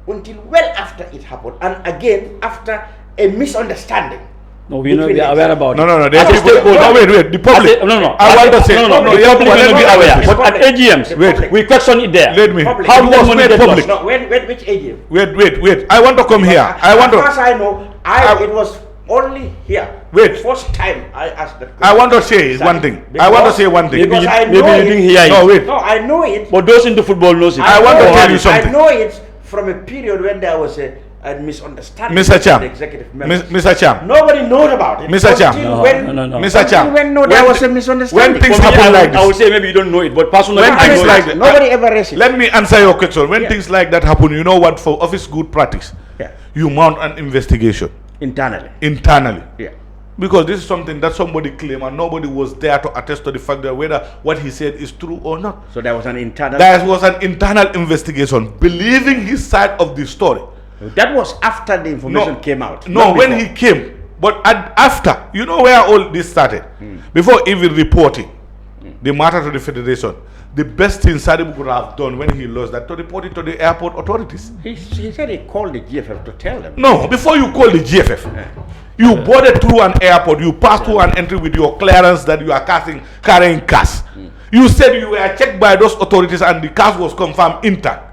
until well after it happened, and again after a misunderstanding. No, we are aware about it. No. Wait. The public. I want to say the public will not be aware. But at AGMs, we question it there. Let me. How was made public? No, which AGM? Wait. I want to come here. As far as I know, it was only here. Wait. First time I asked that question. I want to say one thing. Maybe you didn't hear it. No, wait. No, I know it. But those into football knows it. I want to tell you something. I know it from a period when there was a misunderstanding Mr. Cham, the executive members. Mr. Cham, nobody knows about it. Mr. Cham, no. Mr. Cham, there was a misunderstanding. When things happen like this, I would say maybe you don't know it, but personally, when things like that, nobody ever raised it. Let me answer your question. When things like that happen, you know what? For office good practice, you mount an investigation internally. Yeah. Because this is something that somebody claimed and nobody was there to attest to the fact that whether what he said is true or not. So there was an internal. There was an internal investigation, believing his side of the story. That was after the information came out. No, when he came. But after, you know where all this started? Before even reporting the matter to the Federation, the best thing Sadibu could have done when he lost that to report it to the airport authorities. He said he called the GFF to tell them. No, before you call the GFF, you boarded through an airport, you passed through an entry with your clearance that you are carrying cash. You said you were checked by those authorities and the cash was confirmed intact.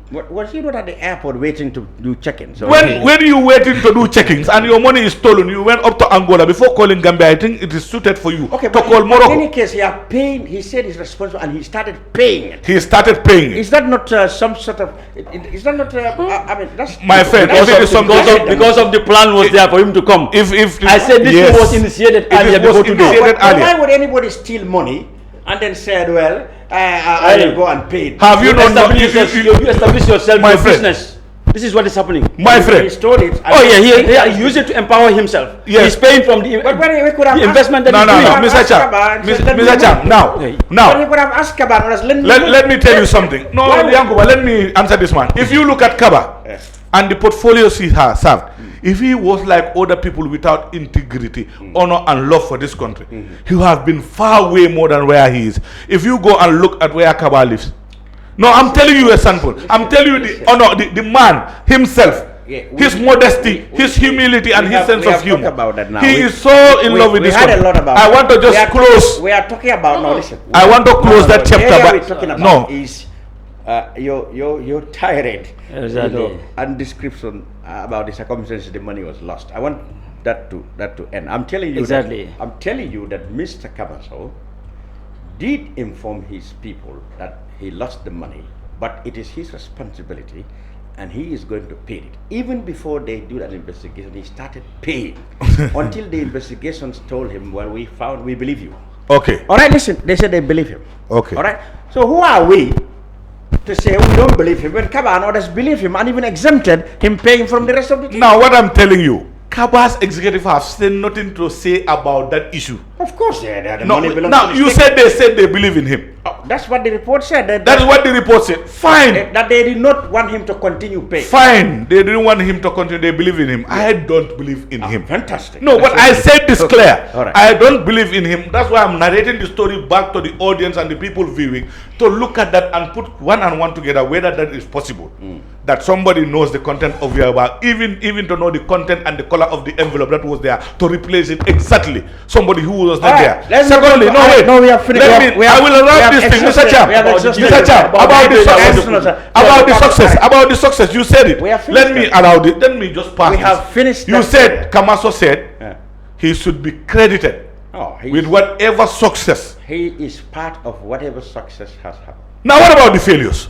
Was he not at the airport waiting to do check-ins? When you waiting to do check-ins and your money is stolen, you went up to Angola before calling Gambia. I think it is suited for you to call Morocco. In any case, he said he's responsible and he started paying it. He started paying it. Is that not some sort of? Is that not? I mean, that's my friend. Because of the plan was there for him to come. If I said this was initiated earlier before today. Why would anybody steal money and then said, well, I will go and pay it? Have you not established yourself in your business? This is what is happening. My friend. He stole it. He used it to empower himself. Yes. He's paying from the investment that he's doing. Mr. Cham, now. But he could have asked Kabba. Let me tell you something. No, Yankuba, let me answer this one. If you look at Kabba and the portfolios he has served, if he was like other people without integrity, honor and love for this country, he would have been far way more than where he is. If you go and look at where Kabba lives. No, I'm telling you a sample. I'm telling you the honor, the man himself, his modesty, his humility, and his sense of humor. About that now. He is so in love with this country. I want to just close. We are talking about now. Listen. I want to close that chapter. What we're talking about is your tirade, and description about the circumstances the money was lost. I want that to end. I'm telling you I'm telling you that Mr. Kabba did inform his people that he lost the money, but it is his responsibility, and he is going to pay it. Even before they do that investigation, he started paying until the investigations told him, well, we believe you. Okay. All right, listen. They said they believe him. Okay. All right. So who are we to say we don't believe him when Kabba and others believe him and even exempted him paying from the rest of the team? Now, what I'm telling you, Kabba's executive have said nothing to say about that issue. Of course, the no, money belongs now, to the you state. said they believe in him. Oh, that's what the report said. That's what the report said. Fine. That they did not want him to continue paying. Fine. They didn't want him to continue. They believe in him. I don't believe in him. Fantastic. No, but I said this clear. All right. I don't believe in him. That's why I'm narrating the story back to the audience and the people viewing to look at that and put one and one together, whether that is possible. That somebody knows the content of your bag, even to know the content and the color of the envelope that was there, to replace it exactly. Somebody who was not there. Secondly, no, wait. No, we have finished. I will wrap this thing, Mr. Cham. Mr. Cham, about the success, you said it. Let me allow it. Let me just pass. We have finished. You said, Kamaso said, he should be credited with whatever success. He is part of whatever success has happened. Now, what about the failures?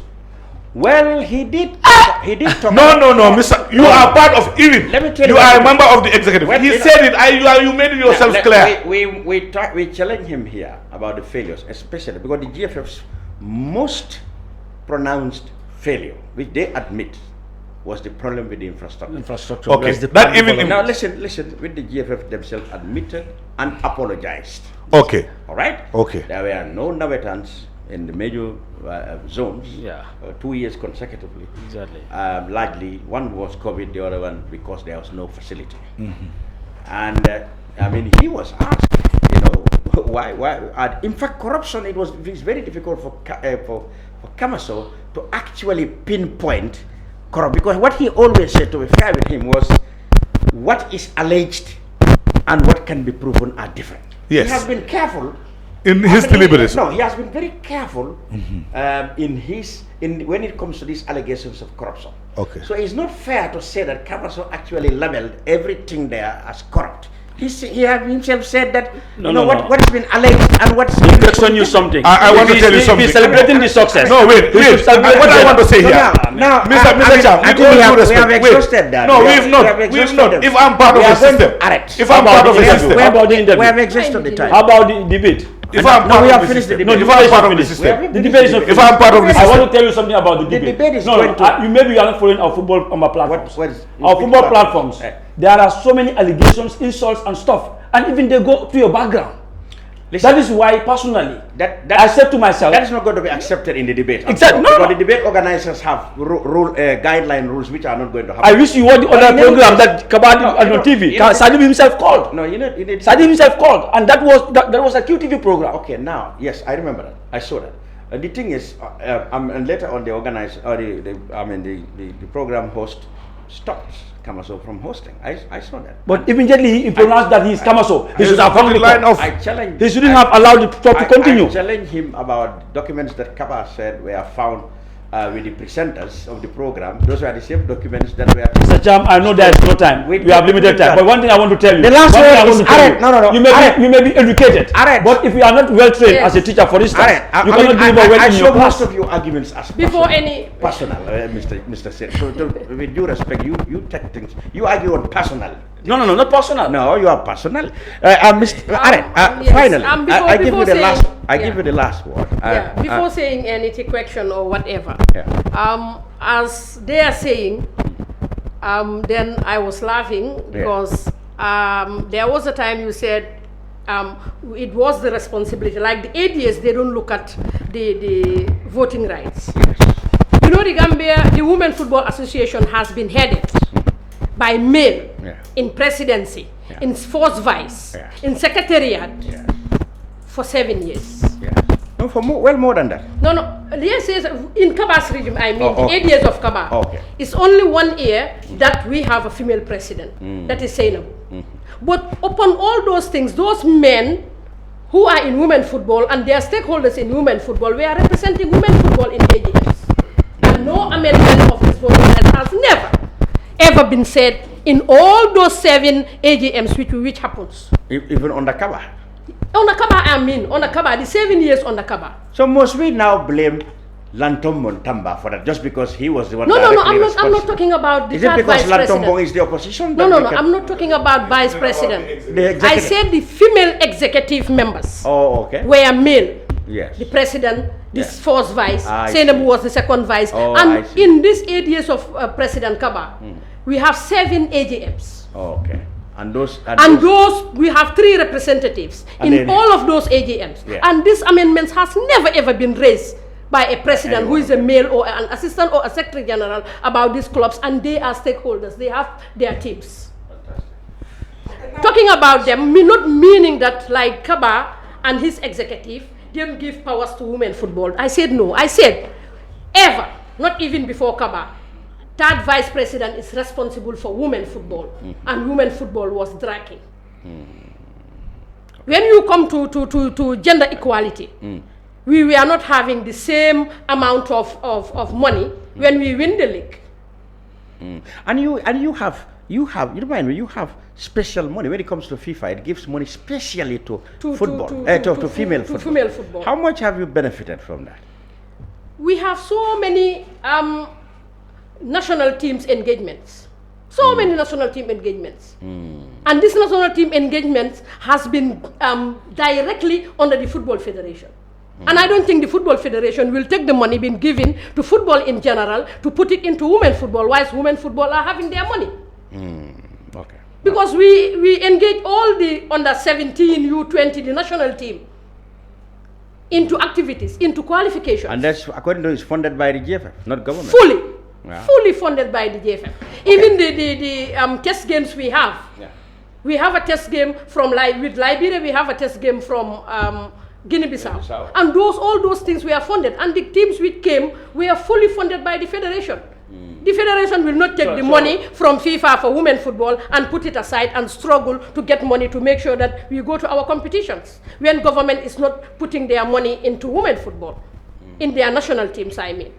Well, he did talk. No, Mr. You are part of even. Let me tell you are a member of the executive. He said it. You made it yourself clear. We challenge him here about the failures, especially because the GFF's most pronounced failure, which they admit, was the problem with the infrastructure. Okay. That even now listen. With the GFF themselves admitted and apologized. Okay. All right. Okay. There were no Navetans in the major zones, 2 years consecutively. Exactly. Largely, one was COVID, the other one because there was no facility. And I mean, he was asked, why? In fact, corruption. It's very difficult for Kamaso to actually pinpoint corruption, because what he always said, to be fair with him, was what is alleged and what can be proven are different. Yes. He has been careful. In his deliberation. No, he has been very careful when it comes to these allegations of corruption. Okay. So it's not fair to say that Kabba actually labeled everything there as corrupt. He himself said that what has been alleged and what's. He question you something. I want to tell you something. He's celebrating the success. No, wait. What I want to say here, Mr. Cham, we have exhausted that. No, we've not. If I'm part of the system, if I'm part of the system, how about the interview? We have exhausted the time. How about the debate? If I'm part of the system, if I'm part of the system, the debate is not. If I'm part of the system, I want to tell you something about the debate. The debate is maybe you are not following our football platforms. Our football platforms. There are so many allegations, insults, and stuff, and even they go to your background. Listen, that is why, personally, I said to myself, that is not going to be accepted in the debate. Exactly. Because the debate organizers have guideline rules which are not going to happen. I wish you watched the other program that Kabba on TV. Sadim himself called. No, Sadim himself called, and that was a QTV program. Okay, now yes, I remember that. I saw that. The thing is, and later on, the organizer or the program host stopped Kamaso from hosting. I saw that. But immediately he pronounced that he is Kamaso. He should have come the line off. I challenge. He shouldn't have allowed the talk to continue. I challenge him about documents that Kabba said were found with the presenters of the program. Those were the same documents that were. Mr. Cham, I know there is no time. We have limited time. But one thing I want to tell you. The last one is no. You may be educated. But if you are not well trained as a teacher, for instance, you cannot deliver well in your class. Most of your arguments as before any personal, Mr. Seth. So with due respect, you take things. You argue on personal. No, not personal. No, you are personal. Finally, I give you the last. I give you the last word. Before saying any question or whatever, as they are saying, then I was laughing because there was a time you said it was the responsibility. Like the ADS, they don't look at the voting rights. You know, the Gambia, the Women Football Association has been headed by male in presidency, in first vice, in secretariat for 7 years. No, for well more than that. No, yes, in Kabba's regime, I mean, the ADS of Kabba. Okay. It's only 1 year that we have a female president, that is Zainab. But upon all those things, those men who are in women football and their stakeholders in women football, we are representing women football in ADS. And no amendment of this voting has never, ever been said in all those 7 AGMs which happens. Even on the Kabba? On the Kabba, I mean, on the Kabba, the 7 years on the Kabba. So must we now blame Lantombon Tamba for that, just because he was the one No, I'm not talking about the Is it because vice president. Lantombon is the opposition? No, I'm not talking about vice president. I said the female executive members were male. Yes. The president, this first vice, I Zainab was the second vice. And in this 8 years of President Kabba, we have 7 AGMs. Okay. And those we have 3 representatives in all of those AGMs. And these amendments has never ever been raised by a president who is a male or an assistant or a secretary general about these clubs, and they are stakeholders. They have their teams. Talking about them, not meaning that like Kabba and his executive didn't give powers to women football. I said no. I said ever, not even before Kabba, third vice president is responsible for women football, and women football was dragging. When you come to gender equality, we are not having the same amount of money when we win the league. And you have special money when it comes to FIFA. It gives money specially to football, to female football. Female football. How much have you benefited from that? We have so many national teams engagements. So many national team engagements. And this national team engagements has been directly under the Football Federation. And I don't think the Football Federation will take the money being given to football in general to put it into women football, whilst women football are having their money. Okay. Because we engage all the under 17, U20, the national team, into activities, into qualifications. And that's, according to, it's funded by the GFF, not government. Fully funded by the GFF. Even the test games we have. We have a test game from with Liberia. We have a test game from Guinea-Bissau. And all those things were funded. And the teams which came were fully funded by the federation. The federation will not take the money from FIFA for women football and put it aside and struggle to get money to make sure that we go to our competitions when government is not putting their money into women football, in their national teams, I mean.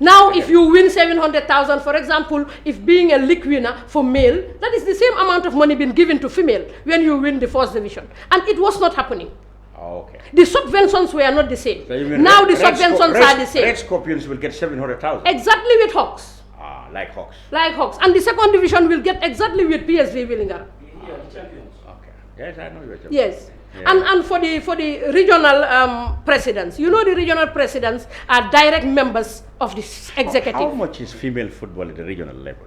Now, if you win 700,000, for example, if being a league winner for male, that is the same amount of money being given to female when you win the first division. And it was not happening. The subventions were not the same. So now the subventions are the same. Red Scorpions will get 700,000. Exactly with Hawks. Like Hawks. Like Hawks. And the second division will get exactly with PSV Willingara. Okay. Yes, I know you're champions. Yes. Yeah. And for the regional presidents, you know, the regional presidents are direct members of the executive. How much is female football at the regional level?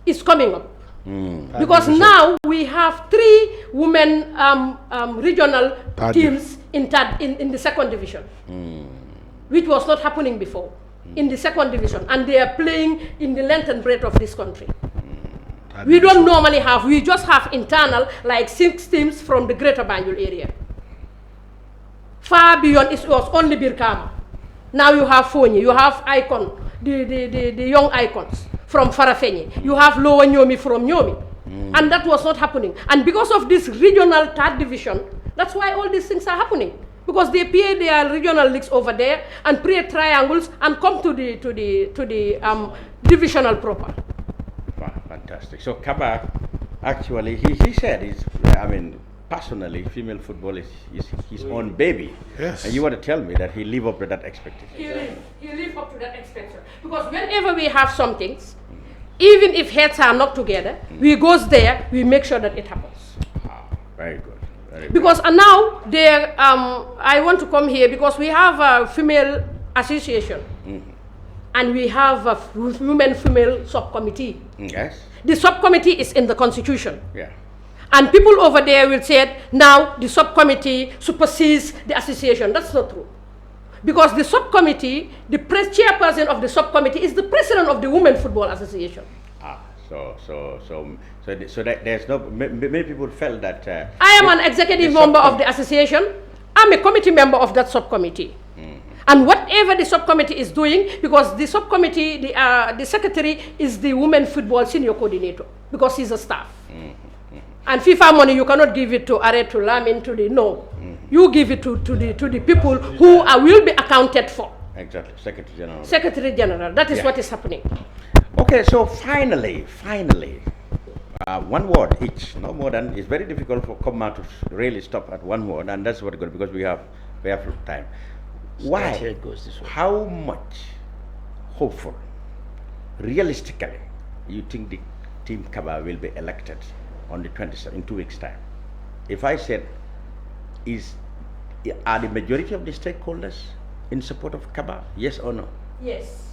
It's coming up. Because now we have 3 women regional teams in the second division, which was not happening before, in the second division, and they are playing in the length and breadth of this country. We don't normally have, we just have internal, like 6 teams from the Greater Banjul area. Far beyond, it was only Birkama. Now you have Fonyi, you have Icon, the young icons from Farafenye. You have Lower Nyomi from Nyomi. And that was not happening. And because of this regional 3rd division, that's why all these things are happening. Because they play their regional leagues over there and play triangles and come to the divisional proper. Fantastic. So Kabba, actually, he said, personally, female football is his own baby. Yes. And you want to tell me that he live up to that expectation? He live up to that expectation. Because whenever we have some things, even if heads are not together, we goes there, we make sure that it happens. Very good. Very because now I want to come here because we have a female association. and we have a women-female subcommittee. Yes. The subcommittee is in the constitution. Yeah. And people over there will say, now the subcommittee supersedes the association. That's not true. Because the subcommittee, the chairperson of the subcommittee is the president of the Women Football Association. So that there's no, many people felt that... I am an executive member of the association. I'm a committee member of that subcommittee. And whatever the subcommittee is doing, because the subcommittee, the secretary is the Women Football Senior Coordinator, because he's a staff. And FIFA money, you cannot give it to Are, to Lamin, to the, no. You give it to the people who will be accounted for. Exactly, Secretary General. Secretary General, that is what is happening. Okay, so finally, one word each, no more than, it's very difficult for Kabba to really stop at one word, and that's what we're going to, because we have time. Why? How much hopeful, realistically, you think the team Kabba will be elected on the 27th, in 2 weeks' time? If I said, are the majority of the stakeholders in support of Kabba? Yes or no? Yes.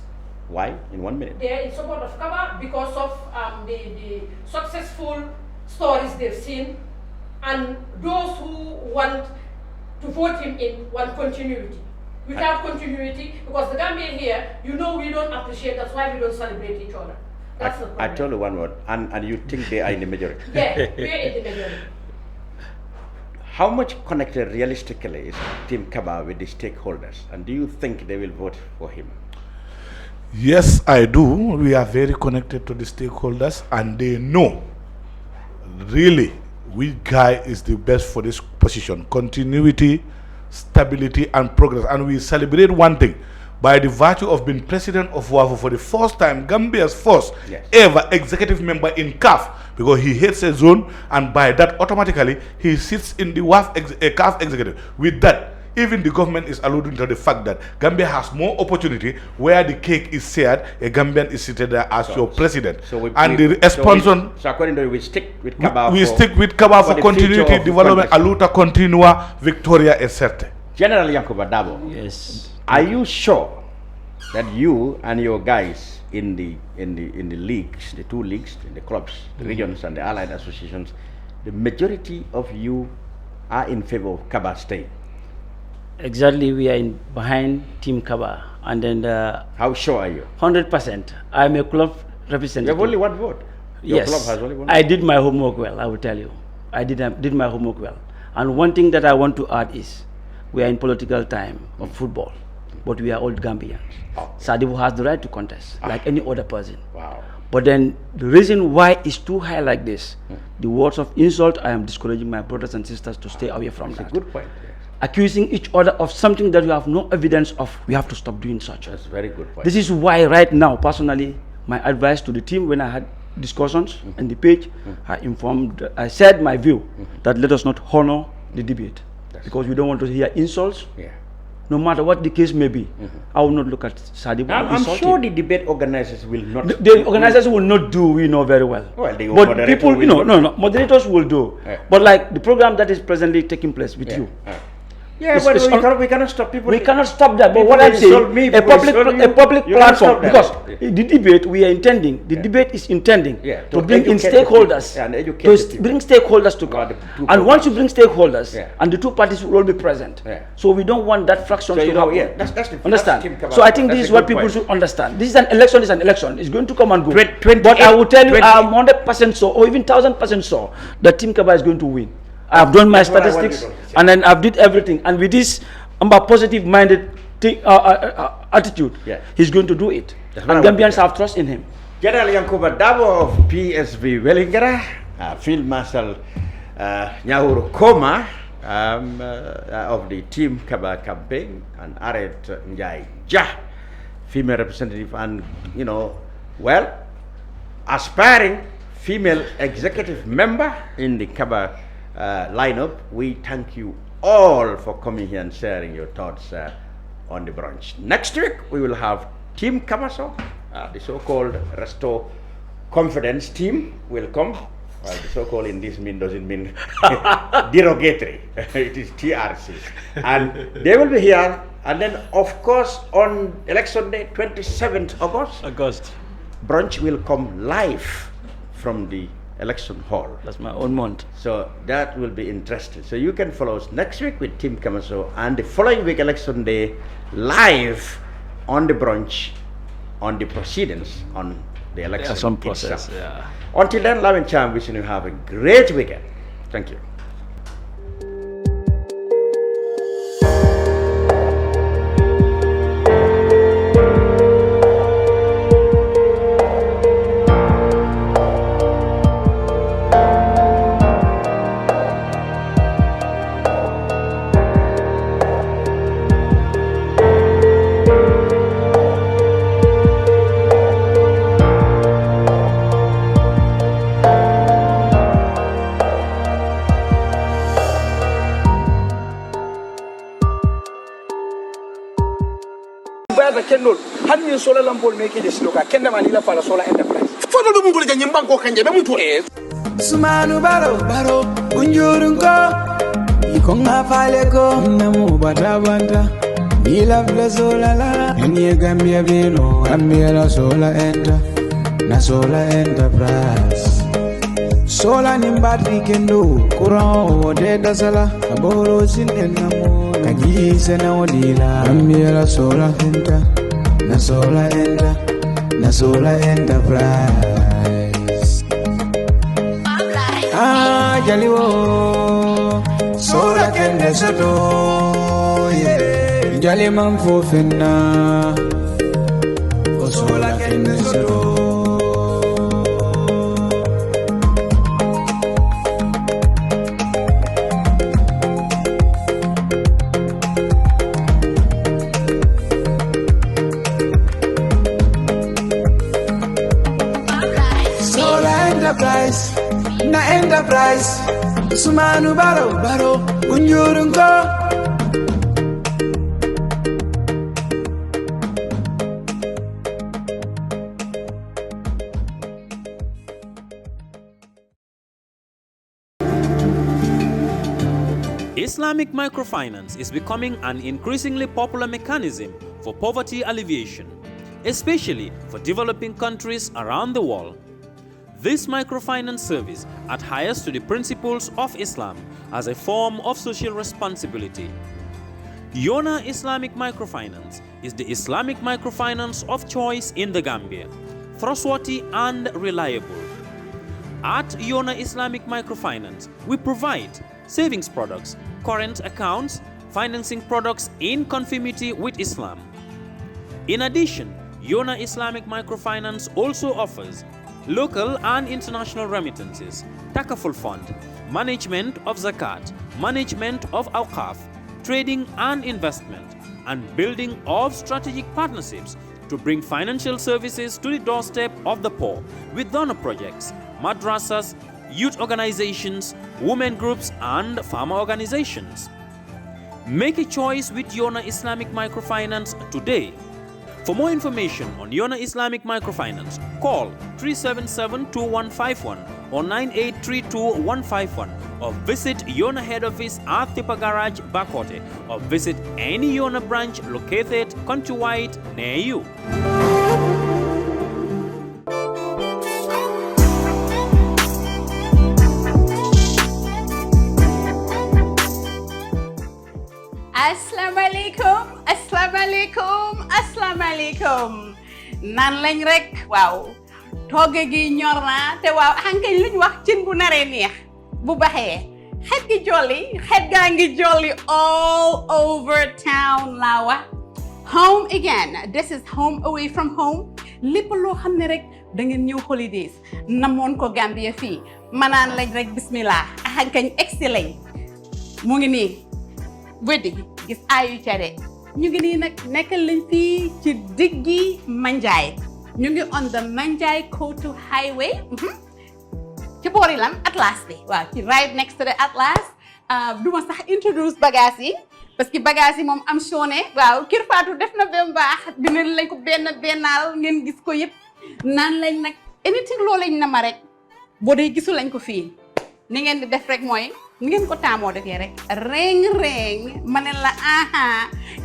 Why? In 1 minute. They are in support of Kabba because of the successful stories they've seen, and those who want to vote him in want continuity. Without continuity, because the Gambian here, you know, we don't appreciate, that's why we don't celebrate each other. That's the problem. I told you one word, and you think they are in the majority. Yeah, we are in the majority. How much connected realistically is Team Kabba with the stakeholders, and do you think they will vote for him? Yes, I do. We are very connected to the stakeholders, and they know really which guy is the best for this position. Continuity, stability, and progress. And we celebrate one thing: by the virtue of being president of WAFO for the first time, Gambia's first ever executive member in CAF, because he heads a zone, and by that automatically he sits in the CAF executive. With that, even the government is alluding to the fact that Gambia has more opportunity where the cake is shared. A Gambian is seated there as your president. So according to you, we stick with Kabba. We stick with Kabba for continuity, development, aluta continua, Victoria, etc. General Yankuba Dabo. Yes. Are you sure that you and your guys in the leagues, the 2 leagues, the clubs, the regions, and the allied associations, the majority of you are in favor of Kabba staying? Exactly, we are behind Team Kabba, and then how sure are you? 100%. I'm a club representative. You have only one vote. Your club has only one vote. I did my homework well. I will tell you, I did my homework well. And one thing that I want to add is, we are in political time of football, but we are old Gambians. Sadibu has the right to contest like any other person. Wow. But then the reason why it's too high like this, the words of insult, I am discouraging my brothers and sisters to stay away from that. That's a good point. Accusing each other of something that we have no evidence of, we have to stop doing such. That's a very good point. This is why right now, personally, my advice to the team when I had discussions on the page, I said my view that let us not honor the debate, because we don't want to hear insults. No matter what the case may be, I will not look at Sadibu. I'm sure the debate organizers will not. The organizers will not do, we know very well. Well, the but people, moderators will do. But like the program that is presently taking place with you. But we cannot stop people. We cannot stop that. But what I'm saying, a public platform, because the debate we are intending, the debate is intending to bring in stakeholders, to bring stakeholders to come. And once you bring stakeholders, and the 2 parties will all be present. So we don't want that fraction to happen. Understand? So I think this is what people should understand. This is an election. It's going to come and go. But I will tell you, I'm 100% sure, or even 1000% sure, that Team Kabba is going to win. I've done my statistics, and then I've did everything. And with this positive-minded attitude, he's going to do it. And Gambians have trust in him. General Yankuba Dabo of PSV Wellingara, Field Marshal Nyahuru Koma of the Team Kabba campaign, and Aret Njai Jah, female representative, and aspiring female executive member in the Kabba lineup. We thank you all for coming here and sharing your thoughts on the brunch. Next week we will have Team Kabba, the so-called Restore Confidence team will come. Well, the so-called in this doesn't mean derogatory. It is TRC, and they will be here And then, of course, on election day, 27th August, Brunch will come live from the election hall. That's my own month. So that will be interesting. So you can follow us next week with Team Kamaso, and the following week, election day, live on the Brunch, on the proceedings, on the election process. itself. Yeah. Until then, Love and Charm, wishing you have a great weekend. Thank you. Kendall, how do you solar lampol make it this look? I can't manila for a solar enterprise. For the Mungu can Yimbanko can Yamutu. Sumanu baro baro unjurunko ikonga faleko namu badabanda ila blazola la ni Gambia bino Gambia solar enter na solar enterprise solar ni battery kendo kurao de dasala aboro sinenamo kagise na odila Gambia solar enter na solar enter na solar enterprise jaliwo solar kende soto yeah jali man fofena o solar kende soto na enterprise sumanu baro baro unjurunko Islamic microfinance is becoming an increasingly popular mechanism for poverty alleviation, especially for developing countries around the world. This microfinance service adheres to the principles of Islam as a form of social responsibility. Yona Islamic Microfinance is the Islamic microfinance of choice in the Gambia, trustworthy and reliable. At Yona Islamic Microfinance, we provide savings products, current accounts, financing products in conformity with Islam. In addition, Yona Islamic Microfinance also offers local and international remittances, takaful fund, management of zakat, management of awqaf, trading and investment, and building of strategic partnerships to bring financial services to the doorstep of the poor with donor projects, madrasas, youth organizations, women groups, and farmer organizations. Make a choice with Yona Islamic Microfinance today. For more information on Yona Islamic Microfinance, call 377-2151 or 9832-151 or visit Yona head office at Tipa Garage, Bakote, or visit any Yona branch located countrywide near you. Assalamualaikum nan lañ rek waaw togge gi ñor na te waaw hankañ luñ wax cin bu naré neex bu baxé xet gi jolli xet gaa ngi jolli all over town lawa home again. This is home away from home. Lepp lo xamne rek da ngeen ñew holidays namon ko Gambia fi manan lañ rek bismillah hankañ excellent mu ngi ni wedi gis ayu ciare ñu ngi nii nag nekkal lañ fii ci diggi Manjai ñu ngi on the Manjai Kotu Highway ci boori lan Atlas bi waaw ci right next to the Atlas duma sax introduce bagage yi parce que bagage yi moom am sone waaw Kër Fatou def na bem baax dina lañ ko bennaal ngeen gis ko yëpp naan lañ nag anything loo lañ na ma rek boo dee gisu lañ ko fii ni ngeen di def rek mooy ngeen ko taamoo defee rek reng ma ne la aha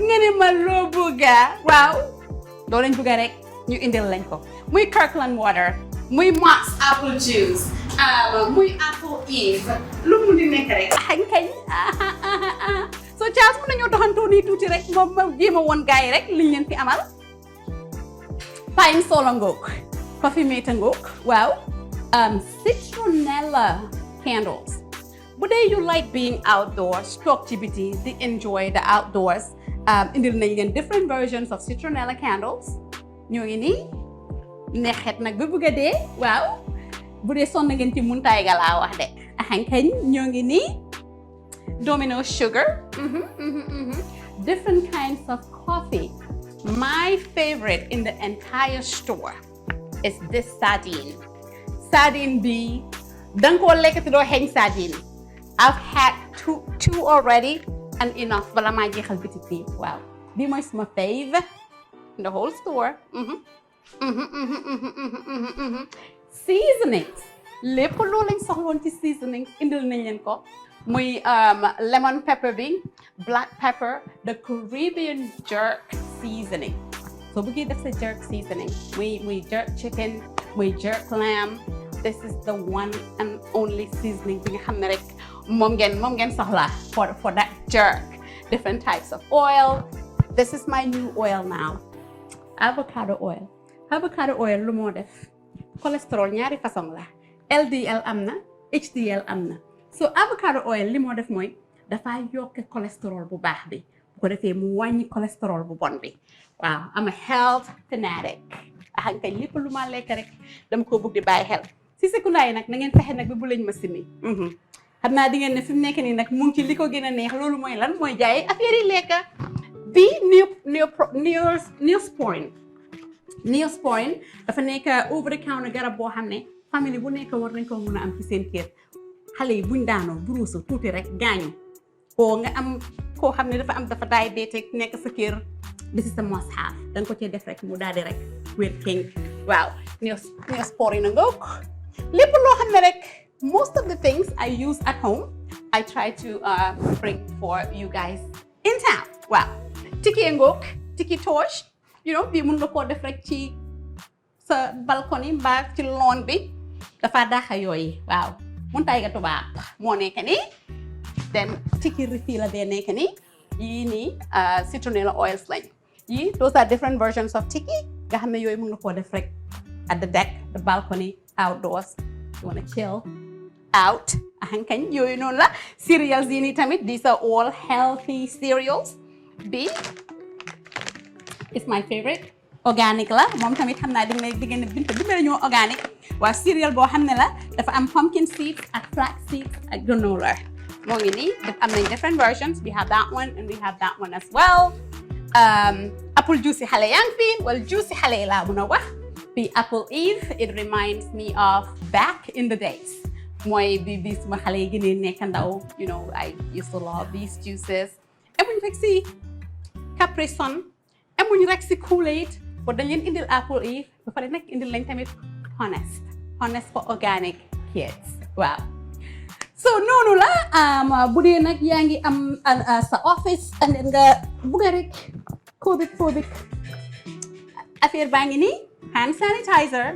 nga ne ma loo bëgga waaw doo leen bëgga rek ñu indil lañ ko muy Kirkland water muy Max apple juice muy apple eve lu mu di nekk rek kañ so Charles mën nañoo doxantoo nii tuuti rek moom ma jéem a woon gars yi rek liñ leen fi amal pine solo ngoog coffee mate ngoog waaw citronella candles but you like being outdoors toog ci biti di enjoy the outdoors indil nañ leen different versions of citronella candles ñoo ngi nii neexet nag ba bëgg a dee waaw bu dee sonn ngeen ci muntaay ga laa wax de kañ ñoo ngi nii Domino sugar different kinds of coffee my favorite in the entire store is this sardine bi danga koo lekk te doo xeeñ sardine I've had two already and enough bala maa jeexal bitik bi waaw bi mooy suma fave in the whole store seasonings lépp loo lañ soxloon ci seasonings indil nañ leen ko muy lemon pepper bi black pepper the Caribbean jerk seasoning so bëggee def sa jerk seasoning muy jerk chicken muy jerk lamb this is the one and only seasoning bi nga xam ne rek moom ngeen soxla for that jerk different types of oil this is my new oil now avocado oil lu moo def cholesterol ñaari façon la LDL am na HDL am na so avocado oil li moo def mooy dafa yokk cholesterol bu baax bi bu ko defee mu wàññi cholesterol bu bon bi waaw am a health fanatic kay lépp lu ma lekk rek dama ko bëgg di bàyyi xel si sekundaay nag na ngeen fexe nag bi bu lañ ma simi xam naa di ngeen ne fi mu nekk nii nag mu ngi ci li ko gën a neex loolu mooy lan mooy jaay affaire yi lekk bi Neosporin dafa nekk over the counter garab boo xam ne famille bu nekk war nañ ko mën a am ci seen kër xale yi buñ daanoo buruusu tuuti rek gaañu oo nga am koo xam ne dafa diabétique nekk sa kër this is a must have danga ko cee def rek mu daal di rek wér king waaw Neosporin na ngoog lépp loo xam ne rek most of the things I use at home I try to bring for you guys in town waaw tiki ngoog tiki torch bii mun nga koo def rek ci sa balcon yi mbaa ci lawn bi dafa daaxa yooyu waaw mun tay ga tubaab moo nekk nii then tiki refill la dee nekk nii yii nii citronella oils lañ yii those are different versions of tiki nga xam ne yooyu mun nga koo def rek at the deck the balcony outdoors you wanna chill out kañ yooyu noonu la cereals yi nii tamit these are all healthy cereals bi is my favorite organic la moom tamit xam naa di ngeen binta bi mel ñoo organic waa cereal boo xam ne la dafa am pumpkin seeds ak flax seeds ak granola moo ngi nii am nañ different versions we have that one and we have that one as well apple juice yi xale yaa ngi fi wala juice yi xale yi laa mun a wax bi apple eve it reminds me of back in the days mooy bi suma xale yi gënee nekk ndaw I used to love these juices emuñ rek si Capri Sun emuñ rek si Kool-Aid ba dañ leen indil apple eve ba pare nag indil lañ tamit honest for organic kids waaw so noonu la bu dee nag yaa ngi am sa office and then nga bugg a rek covid affaire baa ngi nii hand sanitizer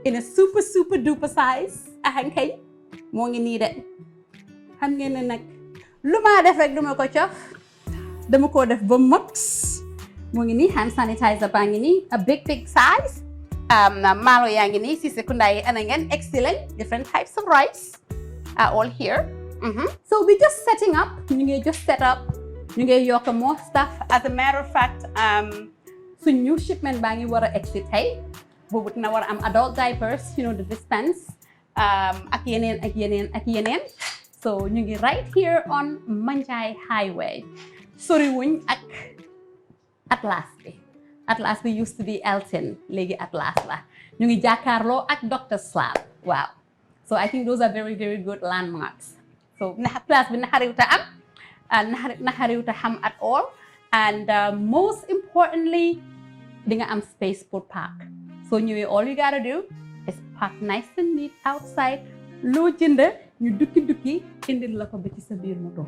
in a super duper size kay moo ngi nii de xam ngeen ne nag lu ma def rek duma ko cof dama koo def ba mot moo ngi nii hand sanitizer baa ngi nii a big size maalo yaa ngi nii si sekunda yi ana ngeen excellent different types of rice are all here so we just setting up ñu ngi just set up ñu ngi yokk more stuff as a matter of fact suñ new shipment baa ngi war a exit tey boobu dina war a am adult diapers the dispense ak yeneen so ñu ngi right here on Manjai Highway sori wuñ ak Atlas bi used to be Elton léegi Atlas la ñu ngi jàkkaarloo ak Dr. Slab waaw so I think those are very good landmarks so place bi naxariwta am naxariwta xam at all and most importantly di nga am space pour park so ñëwee all you gotta do is park nice and neat outside loo jënd ñu dukki indil la ko ba ci sa biir moto